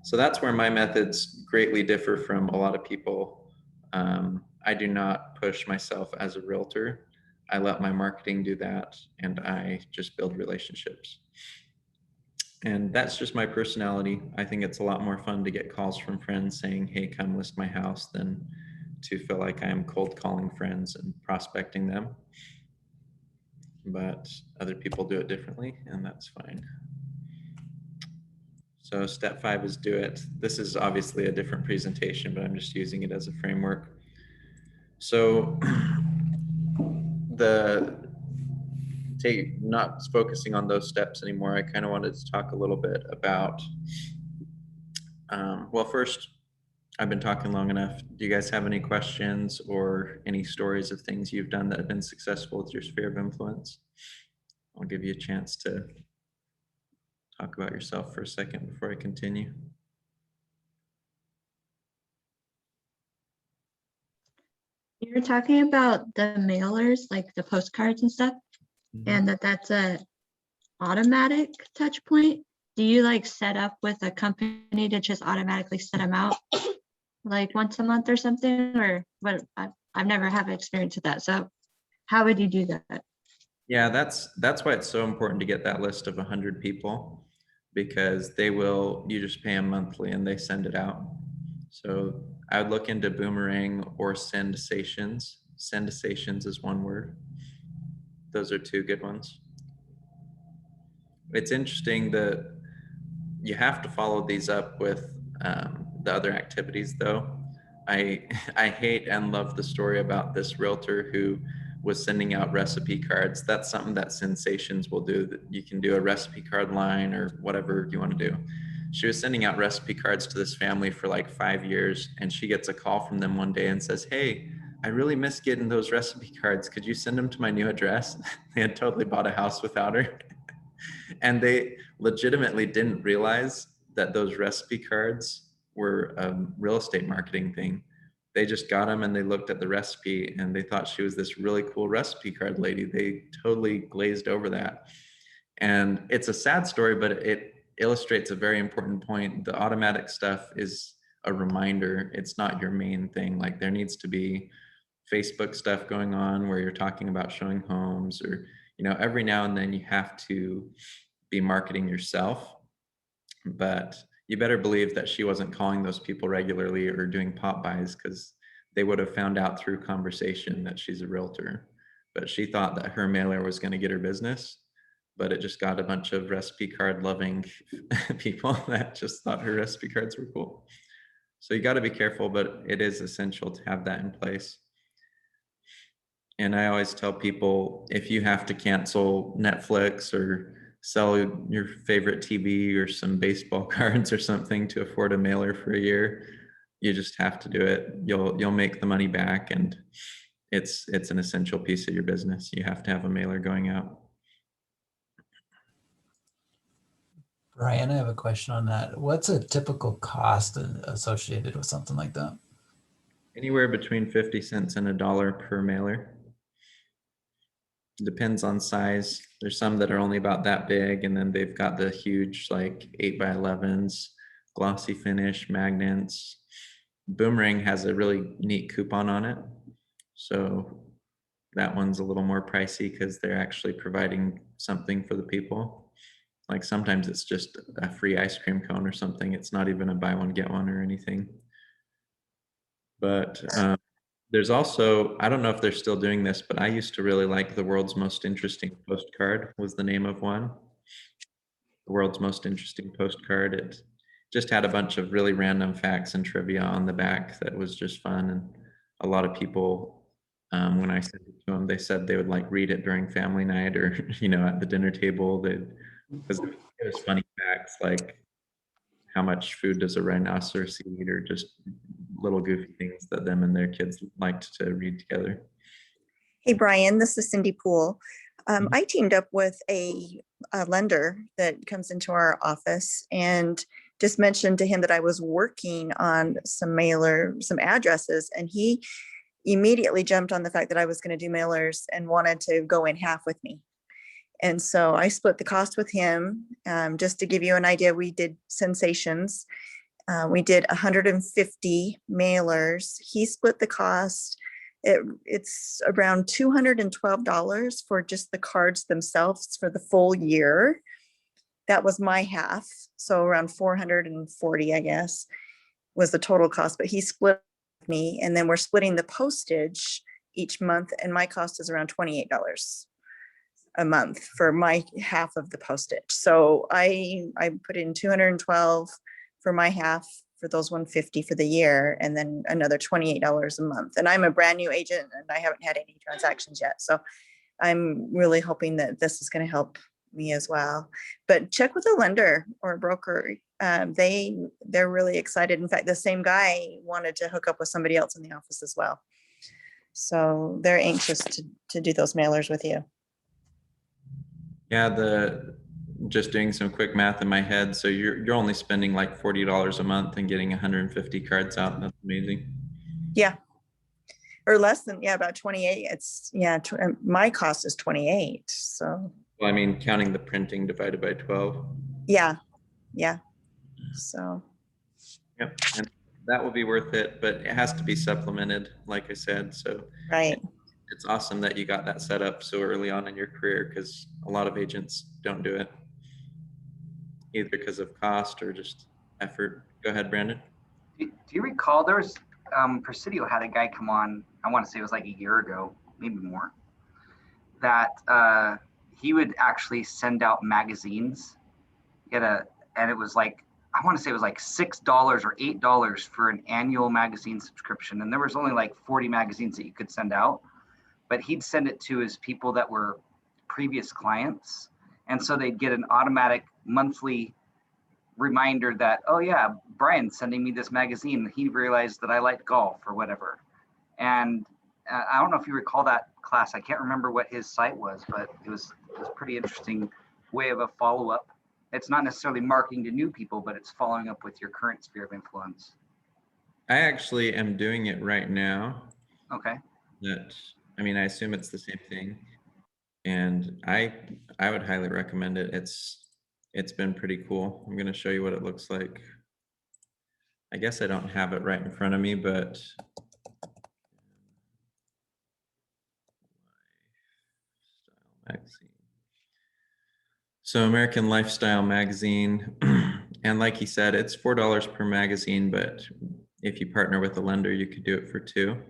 So that's where my methods greatly differ from a lot of people. I do not push myself as a realtor. I let my marketing do that, and I just build relationships. And that's just my personality. I think it's a lot more fun to get calls from friends saying, hey, come list my house, than to feel like I'm cold calling friends and prospecting them. But other people do it differently, and that's fine. So step 5 is do it. This is obviously a different presentation, but I'm just using it as a framework. So not focusing on those steps anymore, I kind of wanted to talk a little bit about, well, first, I've been talking long enough. Do you guys have any questions or any stories of things you've done that have been successful with your sphere of influence? I'll give you a chance to talk about yourself for a second before I continue. You're talking about the mailers, like the postcards and stuff, and that's a automatic touch point. Do you like set up with a company to just automatically set them out like once a month or something? Or what? I've never had experience with that. So how would you do that? Yeah, that's why it's so important to get that list of 100 people, because you just pay them monthly and they send it out. So I would look into Boomerang or Sendisations. Sendisations is one word. Those are 2 good ones. It's interesting that you have to follow these up with the other activities though. I hate and love the story about this realtor who was sending out recipe cards. That's something that Sensations will do. That you can do a recipe card line or whatever you want to do. She was sending out recipe cards to this family for like 5 years, and she gets a call from them one day and says, hey, I really miss getting those recipe cards. Could you send them to my new address? They had totally bought a house without her. And they legitimately didn't realize that those recipe cards were a real estate marketing thing. They just got them and they looked at the recipe and they thought she was this really cool recipe card lady. They totally glazed over that. And it's a sad story, but it illustrates a very important point. The automatic stuff is a reminder. It's not your main thing. Like there needs to be Facebook stuff going on where you're talking about showing homes, or, you know, every now and then you have to be marketing yourself. But you better believe that she wasn't calling those people regularly or doing pop buys, because they would have found out through conversation that she's a realtor. But she thought that her mailer was going to get her business, but it just got a bunch of recipe card loving people that just thought her recipe cards were cool. So you got to be careful, but it is essential to have that in place. And I always tell people, if you have to cancel Netflix or sell your favorite TV or some baseball cards or something to afford a mailer for a year, you just have to do it. You'll make the money back, and it's an essential piece of your business. You have to have a mailer going out. Brian, I have a question on that. What's a typical cost associated with something like that? Anywhere between 50 cents and $1 per mailer. Depends on size. There's some that are only about that big, and then they've got the huge like 8x11s, glossy finish, magnets. Boomerang has a really neat coupon on it. So that one's a little more pricey because they're actually providing something for the people. Like sometimes it's just a free ice cream cone or something. It's not even a buy one, get one or anything. But there's also, I don't know if they're still doing this, but I used to really like The World's Most Interesting Postcard was the name of one. The World's Most Interesting Postcard. It just had a bunch of really random facts and trivia on the back that was just fun. And a lot of people, when I sent it to them, they said they would like read it during family night or, you know, at the dinner table. Because it was funny facts like how much food does a rhinoceros eat, or just little goofy things that them and their kids liked to read together. Hey, Brian, this is Cindy Poole. I teamed up with a lender that comes into our office and just mentioned to him that I was working on some addresses, and he immediately jumped on the fact that I was going to do mailers and wanted to go in half with me. And so I split the cost with him. Just to give you an idea, we did sensations. We did 150 mailers. He split the cost. It's around $212 for just the cards themselves for the full year. That was my half. So around 440, I guess, was the total cost, but he split with me. And then we're splitting the postage each month. And my cost is around $28 a month for my half of the postage. So I put in 212 for my half for those 150 for the year, and then another $28 a month. And I'm a brand new agent and I haven't had any transactions yet. So I'm really hoping that this is going to help me as well. But check with a lender or a broker. They're really excited. In fact, the same guy wanted to hook up with somebody else in the office as well. So they're anxious to do those mailers with you. Yeah, just doing some quick math in my head. So you're only spending like $40 a month and getting 150 cards out. That's amazing. Yeah. Or less than, yeah, about 28. It's, yeah, my cost is 28. So. Well, I mean, counting the printing divided by 12. Yeah. Yeah. So. Yep. And that will be worth it, but it has to be supplemented, like I said. So. Right. It's awesome that you got that set up so early on in your career, because a lot of agents don't do it, either because of cost or just effort. Go ahead, Brandon. Do you recall there was Presidio had a guy come on, I want to say it was like a year ago, maybe more, that he would actually send out magazines. And it was like, I want to say it was like $6 or $8 for an annual magazine subscription. And there was only like 40 magazines that you could send out, but he'd send it to his people that were previous clients. And so they'd get an automatic monthly reminder that, oh yeah, Brian's sending me this magazine. He realized that I like golf or whatever. And I don't know if you recall that class. I can't remember what his site was, but it was pretty interesting way of a follow-up. It's not necessarily marketing to new people, but it's following up with your current sphere of influence. I actually am doing it right now. Okay. I mean, I assume it's the same thing. And I I would highly recommend it. It's been pretty cool. I'm going to show you what it looks like. I guess I don't have it right in front of me, but magazine. So American Lifestyle Magazine, and like he said, it's $4 per magazine, but if you partner with a lender, you could do it for $2.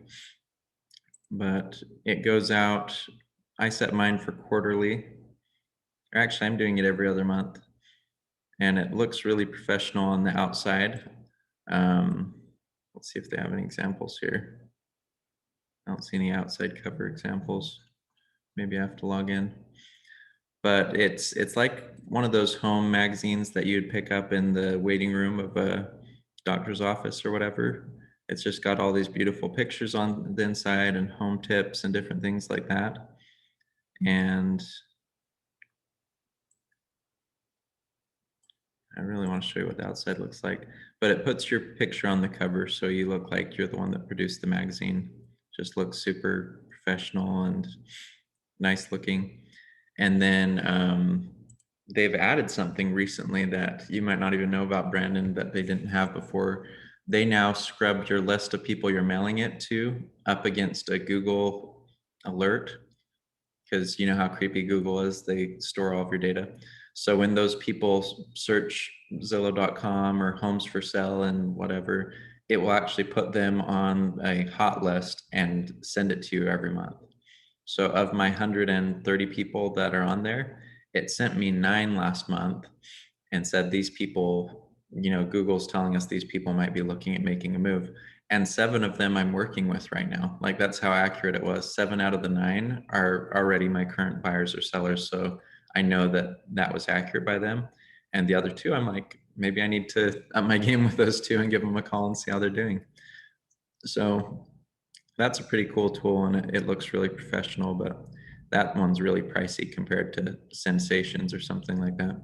But it goes out, I set mine for quarterly. Or actually, I'm doing it every other month. And it looks really professional on the outside. Let's see if they have any examples here. I don't see any outside cover examples. Maybe I have to log in. But it's like one of those home magazines that you'd pick up in the waiting room of a doctor's office or whatever. It's just got all these beautiful pictures on the inside and home tips and different things like that. And I really want to show you what the outside looks like, but it puts your picture on the cover so you look like you're the one that produced the magazine. Just looks super professional and nice looking. And then they've added something recently that you might not even know about, Brandon, that they didn't have before. They now scrubbed your list of people you're mailing it to up against a Google alert, because you know how creepy Google is. They store all of your data. So when those people search Zillow.com or homes for sale and whatever, it will actually put them on a hot list and send it to you every month. So of my 130 people that are on there, it sent me 9 last month and said, these people, you know, Google's telling us these people might be looking at making a move. And 7 of them I'm working with right now. Like, that's how accurate it was. 7 out of the 9 are already my current buyers or sellers. So I know that that was accurate by them. And the other 2, I'm like, maybe I need to up my game with those 2 and give them a call and see how they're doing. So that's a pretty cool tool, and it looks really professional, but that one's really pricey compared to Sensations or something like that.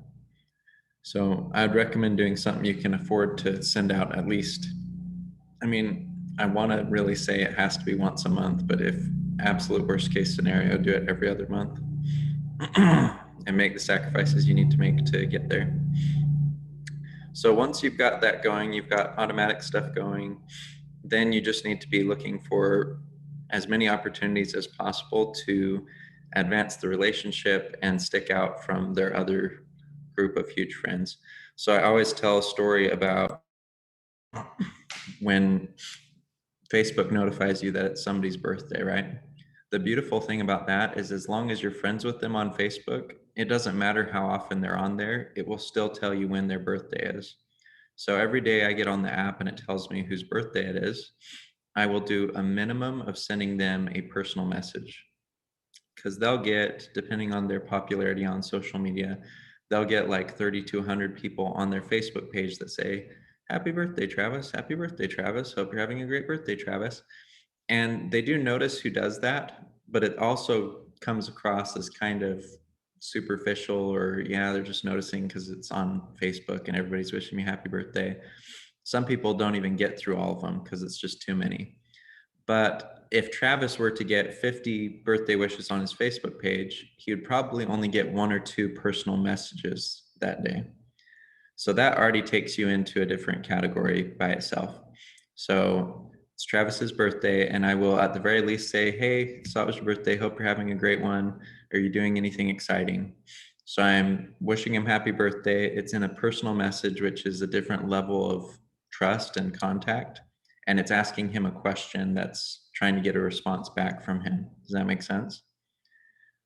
So I'd recommend doing something you can afford to send out at least. I mean, I want to really say it has to be once a month, but if absolute worst case scenario, do it every other month and make the sacrifices you need to make to get there. So once you've got that going, you've got automatic stuff going, then you just need to be looking for as many opportunities as possible to advance the relationship and stick out from their other group of huge friends. So I always tell a story about when Facebook notifies you that it's somebody's birthday, right? The beautiful thing about that is, as long as you're friends with them on Facebook, it doesn't matter how often they're on there, it will still tell you when their birthday is. So every day I get on the app and it tells me whose birthday it is, I will do a minimum of sending them a personal message, because they'll get, depending on their popularity on social media, they'll get like 30 to 100 people on their Facebook page that say, happy birthday, Travis. Happy birthday, Travis. Hope you're having a great birthday, Travis. And they do notice who does that, but it also comes across as kind of superficial, or yeah, they're just noticing because it's on Facebook and everybody's wishing me happy birthday. Some people don't even get through all of them because it's just too many. But if Travis were to get 50 birthday wishes on his Facebook page, he would probably only get 1 or 2 personal messages that day. So that already takes you into a different category by itself. So it's Travis's birthday, and I will at the very least say, hey, saw it was your birthday, hope you're having a great one. Are you doing anything exciting? So I'm wishing him happy birthday. It's in a personal message, which is a different level of trust and contact. And it's asking him a question that's trying to get a response back from him. Does that make sense?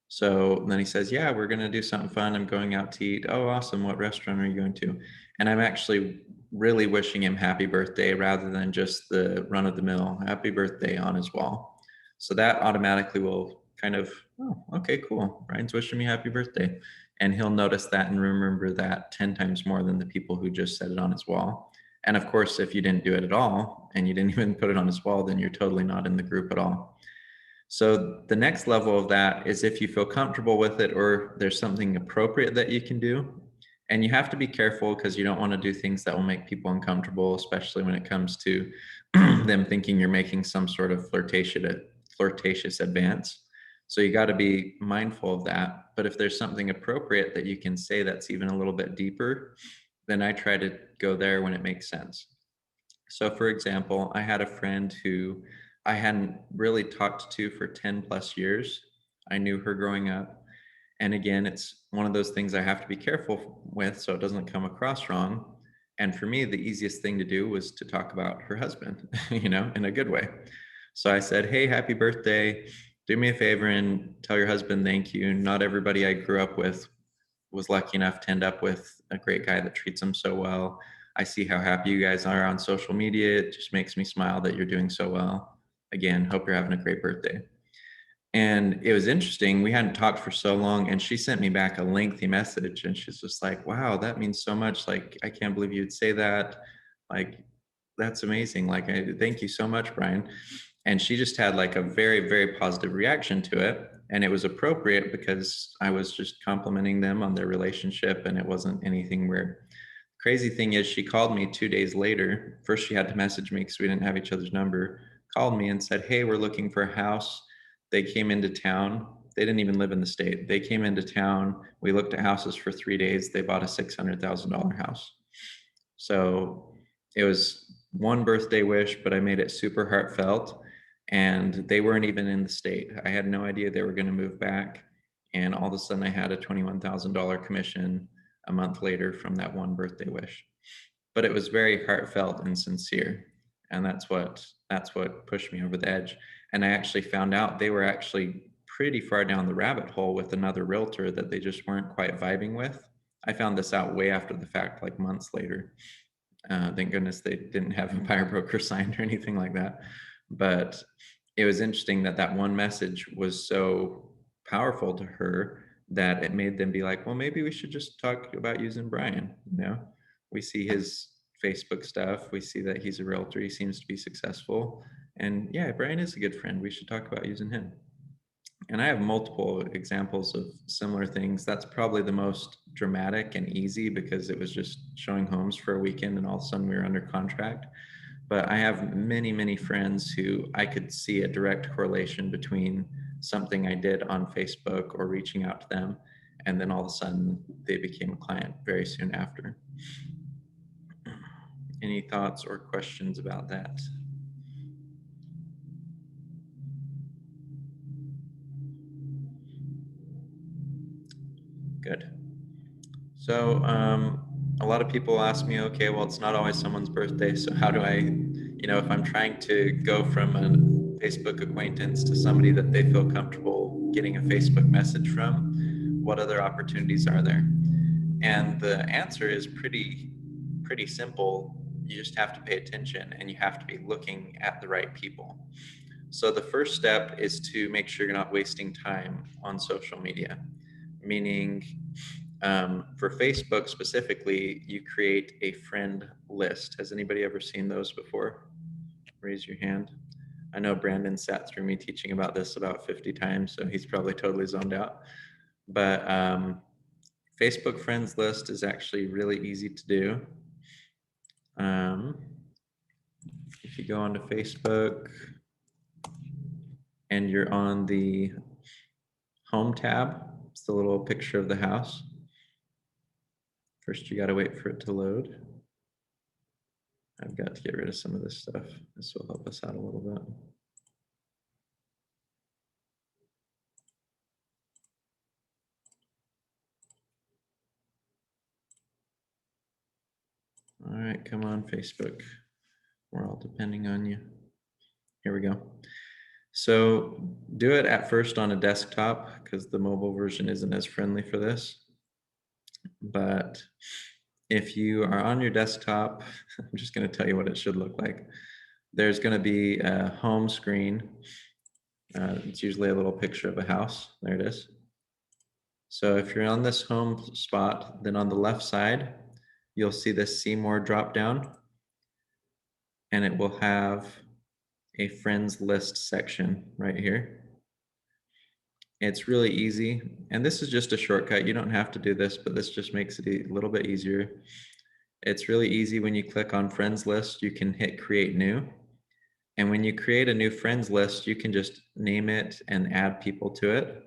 So then he says, yeah, we're going to do something fun. I'm going out to eat. Oh, awesome. What restaurant are you going to? And I'm actually really wishing him happy birthday rather than just the run of the mill happy birthday on his wall. So that automatically will kind of, oh, okay, cool. Ryan's wishing me happy birthday. And he'll notice that and remember that 10 times more than the people who just said it on his wall. And of course, if you didn't do it at all and you didn't even put it on his wall, then you're totally not in the group at all. So the next level of that is if you feel comfortable with it, or there's something appropriate that you can do. And you have to be careful because you don't want to do things that will make people uncomfortable, especially when it comes to them thinking you're making some sort of flirtatious advance. So you got to be mindful of that. But if there's something appropriate that you can say that's even a little bit deeper, then I try to go there when it makes sense. So for example, I had a friend who I hadn't really talked to for 10 plus years. I knew her growing up. And again, it's one of those things I have to be careful with so it doesn't come across wrong. And for me, the easiest thing to do was to talk about her husband, you know, in a good way. So I said, hey, happy birthday. Do me a favor and tell your husband thank you. Not everybody I grew up with was lucky enough to end up with a great guy that treats them so well. I see how happy you guys are on social media. It just makes me smile that you're doing so well. Again, hope you're having a great birthday. And it was interesting. We hadn't talked for so long, and she sent me back a lengthy message, and she's just like, wow, that means so much. Like, I can't believe you'd say that. Like, that's amazing. Like, thank you so much, Brian. And she just had like a very, very positive reaction to it. And it was appropriate because I was just complimenting them on their relationship, and it wasn't anything weird. Crazy thing is, she called me 2 days later. First, she had to message me because we didn't have each other's number. Called me and said, hey, we're looking for a house. They came into town. They didn't even live in the state. They came into town. We looked at houses for 3 days. They bought a $600,000 house. So it was one birthday wish, but I made it super heartfelt. And they weren't even in the state. I had no idea they were going to move back. And all of a sudden I had a $21,000 commission a month later from that one birthday wish. But it was very heartfelt and sincere. And that's what pushed me over the edge. And I actually found out they were actually pretty far down the rabbit hole with another realtor that they just weren't quite vibing with. I found this out way after the fact, like months later. Thank goodness they didn't have a buyer broker signed or anything like that. But it was interesting that that one message was so powerful to her that it made them be like, well, maybe we should just talk about using Brian. You know, we see his Facebook stuff. We see that he's a realtor. He seems to be successful. And yeah, Brian is a good friend. We should talk about using him. And I have multiple examples of similar things. That's probably the most dramatic and easy because it was just showing homes for a weekend and all of a sudden we were under contract. But I have many, many friends who I could see a direct correlation between something I did on Facebook or reaching out to them, and then all of a sudden they became a client very soon after. Any thoughts or questions about that? Good. So a lot of people ask me, okay, well, it's not always someone's birthday. So how do I, you know, if I'm trying to go from a Facebook acquaintance to somebody that they feel comfortable getting a Facebook message from, what other opportunities are there? And the answer is pretty simple. You just have to pay attention and you have to be looking at the right people. So the first step is to make sure you're not wasting time on social media, meaning for Facebook specifically, you create a friend list. Has anybody ever seen those before? Raise your hand. I know Brandon sat through me teaching about this about 50 times, so he's probably totally zoned out. But Facebook friends list is actually really easy to do. If you go onto Facebook and you're on the home tab, it's the little picture of the house. First, you got to wait for it to load. I've got to get rid of some of this stuff. This will help us out a little bit. All right, come on, Facebook. We're all depending on you. Here we go. So do it at first on a desktop because the mobile version isn't as friendly for this. But if you are on your desktop, I'm just going to tell you what it should look like. There's going to be a home screen. It's usually a little picture of a house. There it is. So if you're on this home spot, then on the left side, you'll see this See More drop down, and it will have a friends list section right here. It's really easy. And this is just a shortcut. You don't have to do this, but this just makes it a little bit easier. It's really easy when you click on friends list, you can hit create new. And when you create a new friends list, you can just name it and add people to it.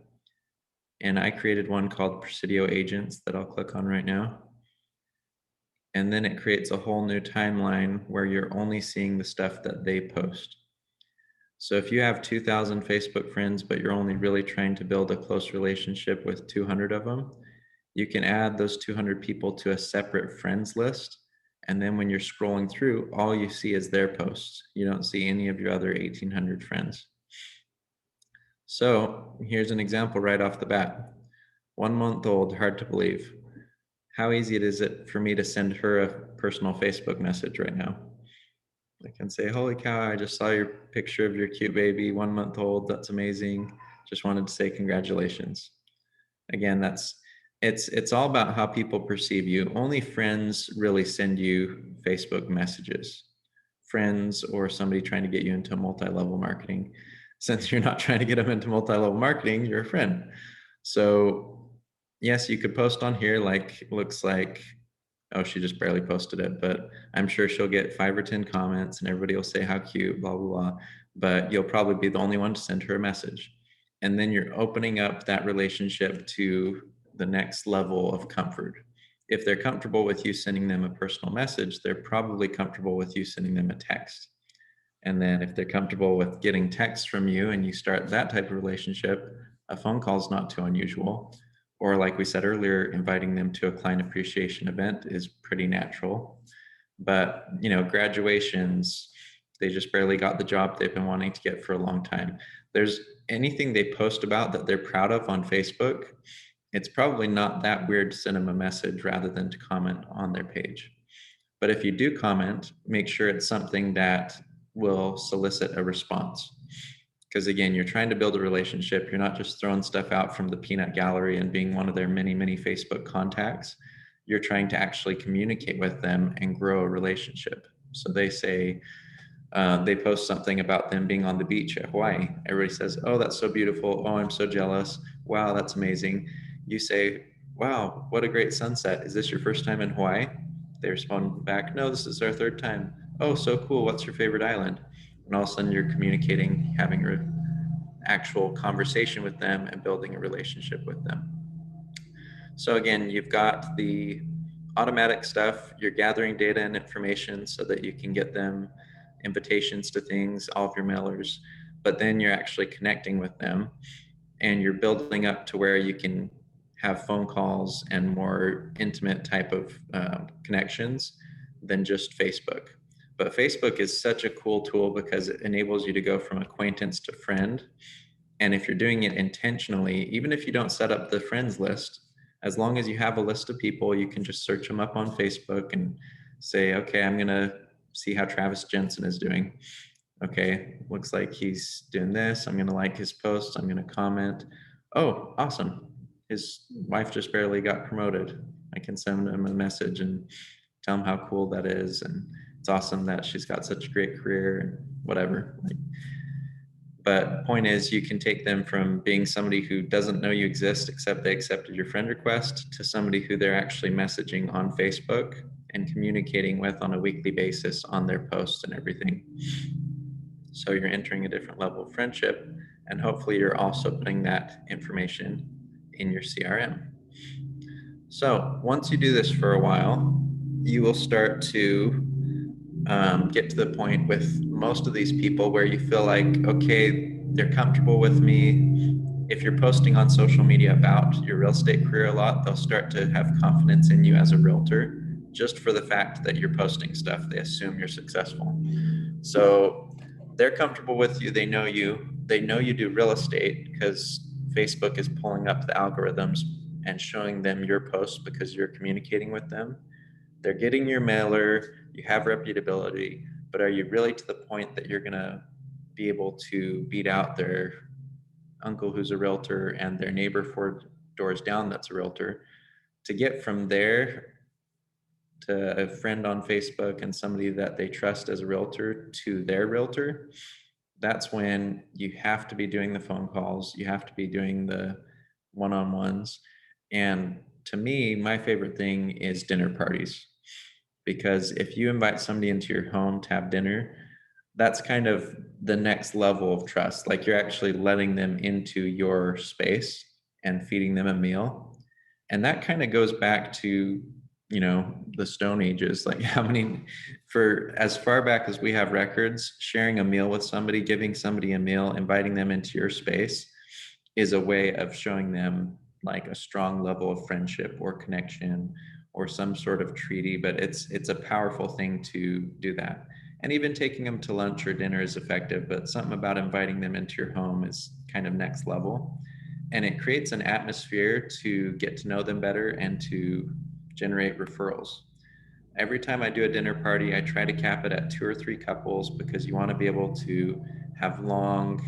And I created one called Presidio Agents that I'll click on right now. And then it creates a whole new timeline where you're only seeing the stuff that they post. So if you have 2,000 Facebook friends, but you're only really trying to build a close relationship with 200 of them, you can add those 200 people to a separate friends list. And then when you're scrolling through, all you see is their posts. You don't see any of your other 1,800 friends. So here's an example right off the bat. 1 month old, hard to believe. How easy is it for me to send her a personal Facebook message right now? I can say, holy cow, I just saw your picture of your cute baby, 1 month old. That's amazing. Just wanted to say congratulations. Again, it's all about how people perceive you. Only friends really send you Facebook messages. Friends or somebody trying to get you into multi-level marketing. Since you're not trying to get them into multi-level marketing, you're a friend. So yes, you could post on here like, looks like, oh, she just barely posted it, but I'm sure she'll get 5 or 10 comments and everybody will say how cute, blah, blah, blah. But you'll probably be the only one to send her a message. And then you're opening up that relationship to the next level of comfort. If they're comfortable with you sending them a personal message, they're probably comfortable with you sending them a text. And then if they're comfortable with getting texts from you and you start that type of relationship, a phone call is not too unusual. Or like we said earlier, inviting them to a client appreciation event is pretty natural. But, you know, graduations, they just barely got the job they've been wanting to get for a long time. There's anything they post about that they're proud of on Facebook, it's probably not that weird to send them a message rather than to comment on their page. But if you do comment, make sure it's something that will solicit a response. Because again, you're trying to build a relationship. You're not just throwing stuff out from the peanut gallery and being one of their many, many Facebook contacts. You're trying to actually communicate with them and grow a relationship. So they say, they post something about them being on the beach at Hawaii. Everybody says, oh, that's so beautiful. Oh, I'm so jealous. Wow, that's amazing. You say, wow, what a great sunset. Is this your first time in Hawaii? They respond back, no, this is our 3rd time. Oh, so cool. What's your favorite island? And all of a sudden you're communicating, having an actual conversation with them and building a relationship with them. So again, you've got the automatic stuff, you're gathering data and information so that you can get them invitations to things, all of your mailers, but then you're actually connecting with them and you're building up to where you can have phone calls and more intimate type of connections than just Facebook. But Facebook is such a cool tool because it enables you to go from acquaintance to friend. And if you're doing it intentionally, even if you don't set up the friends list, as long as you have a list of people, you can just search them up on Facebook and say, okay, I'm gonna see how Travis Jensen is doing. Okay, looks like he's doing this. I'm gonna like his posts. I'm gonna comment. Oh, awesome. His wife just barely got promoted. I can send him a message and tell him how cool that is. And it's awesome that she's got such a great career and whatever. But point is, you can take them from being somebody who doesn't know you exist except they accepted your friend request to somebody who they're actually messaging on Facebook and communicating with on a weekly basis on their posts and everything. So you're entering a different level of friendship, and hopefully you're also putting that information in your CRM. So once you do this for a while, you will start to get to the point with most of these people where you feel like, okay, they're comfortable with me. If you're posting on social media about your real estate career a lot, they'll start to have confidence in you as a realtor just for the fact that you're posting stuff. They assume you're successful. So they're comfortable with you. They know you do real estate because Facebook is pulling up the algorithms and showing them your posts because you're communicating with them. They're getting your mailer, you have reputability, but are you really to the point that you're gonna be able to beat out their uncle who's a realtor and their neighbor 4 doors down that's a realtor? To get from there to a friend on Facebook and somebody that they trust as a realtor to their realtor, that's when you have to be doing the phone calls, you have to be doing the one-on-ones. And to me, my favorite thing is dinner parties. Because if you invite somebody into your home to have dinner, that's kind of the next level of trust. Like you're actually letting them into your space and feeding them a meal. And that kind of goes back to, you know, the Stone Ages, like how many, for as far back as we have records, sharing a meal with somebody, giving somebody a meal, inviting them into your space is a way of showing them like a strong level of friendship or connection or some sort of treaty. But it's a powerful thing to do that. And even taking them to lunch or dinner is effective, but something about inviting them into your home is kind of next level. And it creates an atmosphere to get to know them better and to generate referrals. Every time I do a dinner party, I try to cap it at 2 or 3 couples because you want to be able to have long,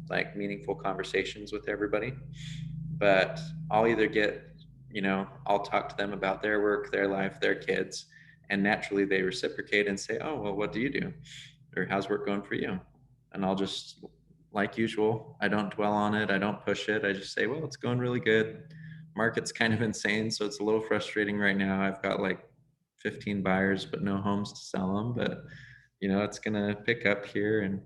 like meaningful conversations with everybody. But I'll either get, you know, I'll talk to them about their work, their life, their kids, and naturally they reciprocate and say, oh, well, what do you do? Or how's work going for you? And I'll just, like usual, I don't dwell on it. I don't push it. I just say, well, it's going really good. Market's kind of insane. So it's a little frustrating right now. I've got like 15 buyers, but no homes to sell them. But, you know, it's going to pick up here, and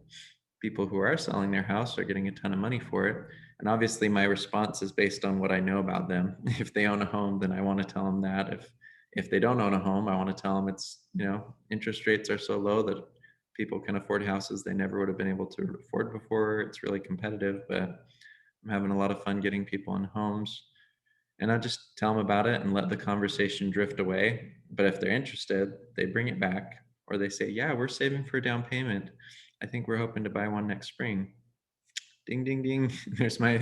people who are selling their house are getting a ton of money for it. And obviously my response is based on what I know about them. If they own a home, then I want to tell them that. If they don't own a home, I want to tell them it's, you know, interest rates are so low that people can afford houses they never would have been able to afford before. It's really competitive, but I'm having a lot of fun getting people in homes. And I just tell them about it and let the conversation drift away. But if they're interested, they bring it back, or they say, yeah, we're saving for a down payment. I think we're hoping to buy one next spring. Ding, ding, ding. There's my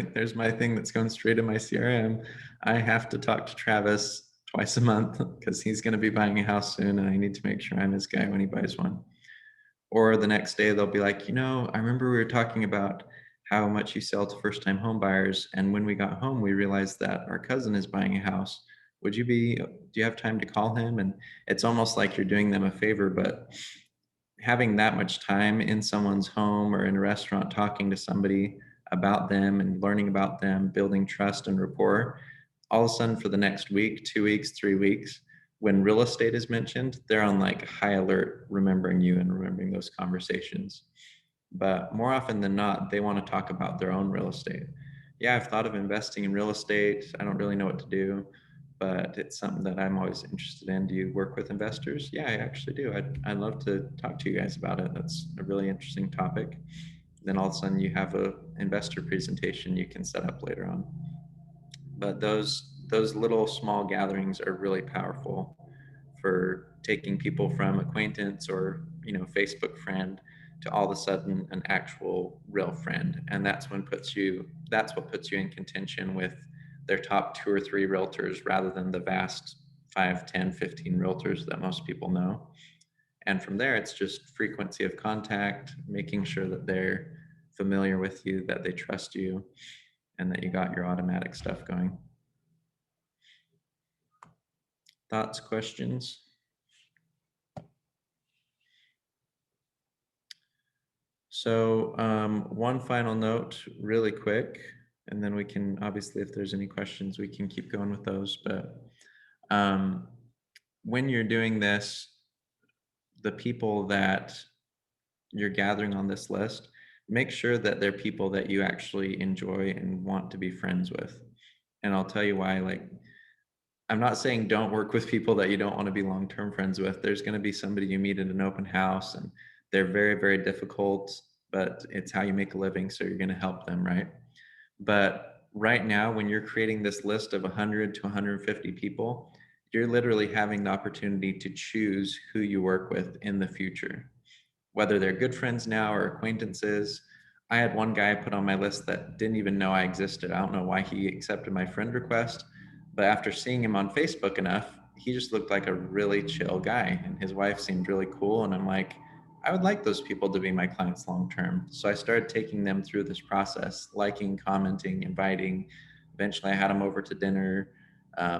thing that's going straight in my CRM. I have to talk to Travis twice a month because he's going to be buying a house soon, and I need to make sure I'm his guy when he buys one. Or the next day they'll be like, you know, I remember we were talking about how much you sell to first-time home buyers, and when we got home, we realized that our cousin is buying a house. Do you have time to call him? And it's almost like you're doing them a favor, but having that much time in someone's home or in a restaurant talking to somebody about them and learning about them, building trust and rapport, all of a sudden for the next week, 2 weeks, 3 weeks, when real estate is mentioned, they're on like high alert, remembering you and remembering those conversations. But more often than not, they want to talk about their own real estate. Yeah, I've thought of investing in real estate. I don't really know what to do, but it's something that I'm always interested in. Do you work with investors? Yeah, I actually do. I'd love to talk to you guys about it. That's a really interesting topic. Then all of a sudden you have a investor presentation you can set up later on. But those little small gatherings are really powerful for taking people from acquaintance or, you know, Facebook friend to all of a sudden an actual real friend. And that's what puts you in contention with their top 2 or 3 realtors rather than the vast 5, 10, 15 realtors that most people know. And from there, it's just frequency of contact, making sure that they're familiar with you, that they trust you, and that you got your automatic stuff going. Thoughts, questions? So one final note really quick, and then we can, obviously, if there's any questions, we can keep going with those. But when you're doing this, the people that you're gathering on this list, make sure that they're people that you actually enjoy and want to be friends with. And I'll tell you why. Like, I'm not saying don't work with people that you don't want to be long-term friends with. There's going to be somebody you meet at an open house and they're very, very difficult, but it's how you make a living. So you're going to help them, right? But right now, when you're creating this list of 100 to 150 people, you're literally having the opportunity to choose who you work with in the future, whether they're good friends now or acquaintances. I had one guy put on my list that didn't even know I existed. I don't know why he accepted my friend request, but after seeing him on Facebook enough, he just looked like a really chill guy, and his wife seemed really cool. And I'm like, I would like those people to be my clients long-term. So I started taking them through this process, liking, commenting, inviting. Eventually I had them over to dinner.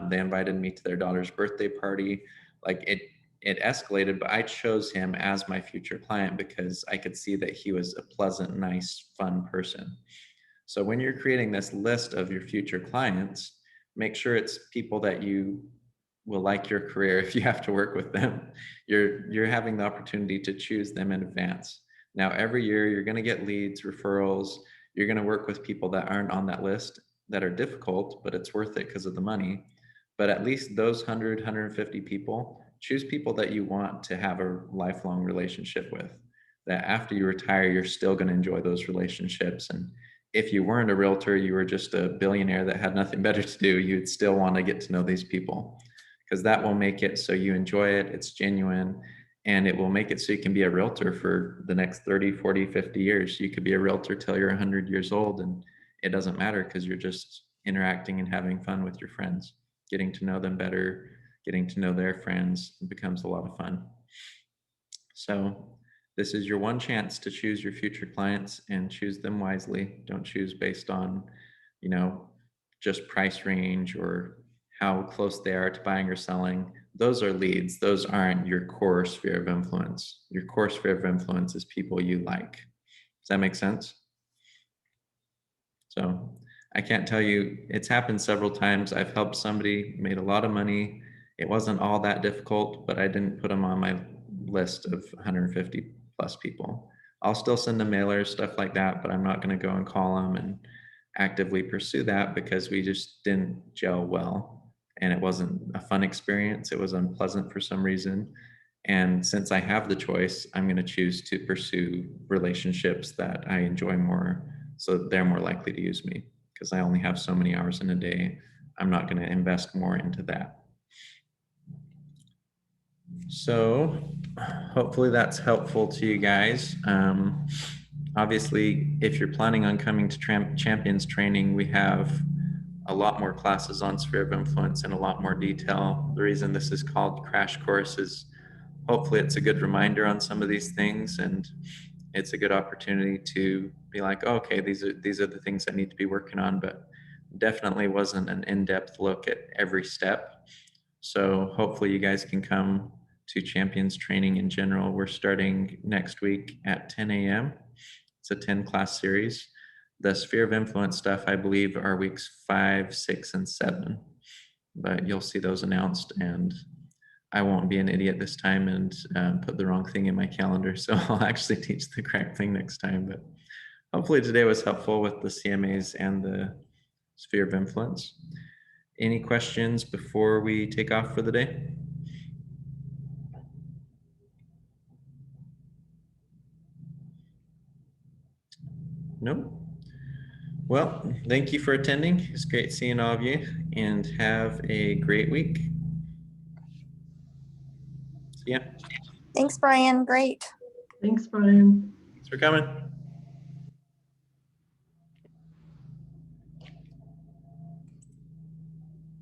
They invited me to their daughter's birthday party. Like it escalated, but I chose him as my future client because I could see that he was a pleasant, nice, fun person. So when you're creating this list of your future clients, make sure it's people that you will like your career if you have to work with them. You're having the opportunity to choose them in advance. Now, every year you're going to get leads, referrals. You're going to work with people that aren't on that list that are difficult, but it's worth it because of the money. But at least those 100, 150 people, choose people that you want to have a lifelong relationship with, that after you retire, you're still going to enjoy those relationships. And if you weren't a realtor, you were just a billionaire that had nothing better to do, you'd still want to get to know these people, because that will make it so you enjoy it, it's genuine, and it will make it so you can be a realtor for the next 30, 40, 50 years. You could be a realtor till you're 100 years old, and it doesn't matter because you're just interacting and having fun with your friends, getting to know them better, getting to know their friends. It becomes a lot of fun. So this is your one chance to choose your future clients, and choose them wisely. Don't choose based on, you know, just price range or how close they are to buying or selling. Those are leads. Those aren't your core sphere of influence. Your core sphere of influence is people you like. Does that make sense? So I can't tell you, it's happened several times. I've helped somebody, made a lot of money. It wasn't all that difficult, but I didn't put them on my list of 150 plus people. I'll still send them mailers, stuff like that, but I'm not going to go and call them and actively pursue that because we just didn't gel well. And it wasn't a fun experience. It was unpleasant for some reason. And since I have the choice, I'm going to choose to pursue relationships that I enjoy more, so that they're more likely to use me, because I only have so many hours in a day. I'm not going to invest more into that. So hopefully that's helpful to you guys. Obviously, if you're planning on coming to Champions training, we have a lot more classes on sphere of influence in a lot more detail. The reason this is called Crash Course is hopefully it's a good reminder on some of these things, and it's a good opportunity to be like, oh, okay, these are the things I need to be working on, but definitely wasn't an in-depth look at every step. So hopefully you guys can come to Champions training in general. We're starting next week at 10 a.m. It's a 10 class series. The sphere of influence stuff, I believe, are weeks 5, 6, and 7, but you'll see those announced, and I won't be an idiot this time and put the wrong thing in my calendar. So I'll actually teach the correct thing next time. But hopefully today was helpful with the CMAs and the sphere of influence. Any questions before we take off for the day? Nope. Well, thank you for attending. It's great seeing all of you, and have a great week. See ya. Thanks, Brian. Great. Thanks, Brian. Thanks for coming.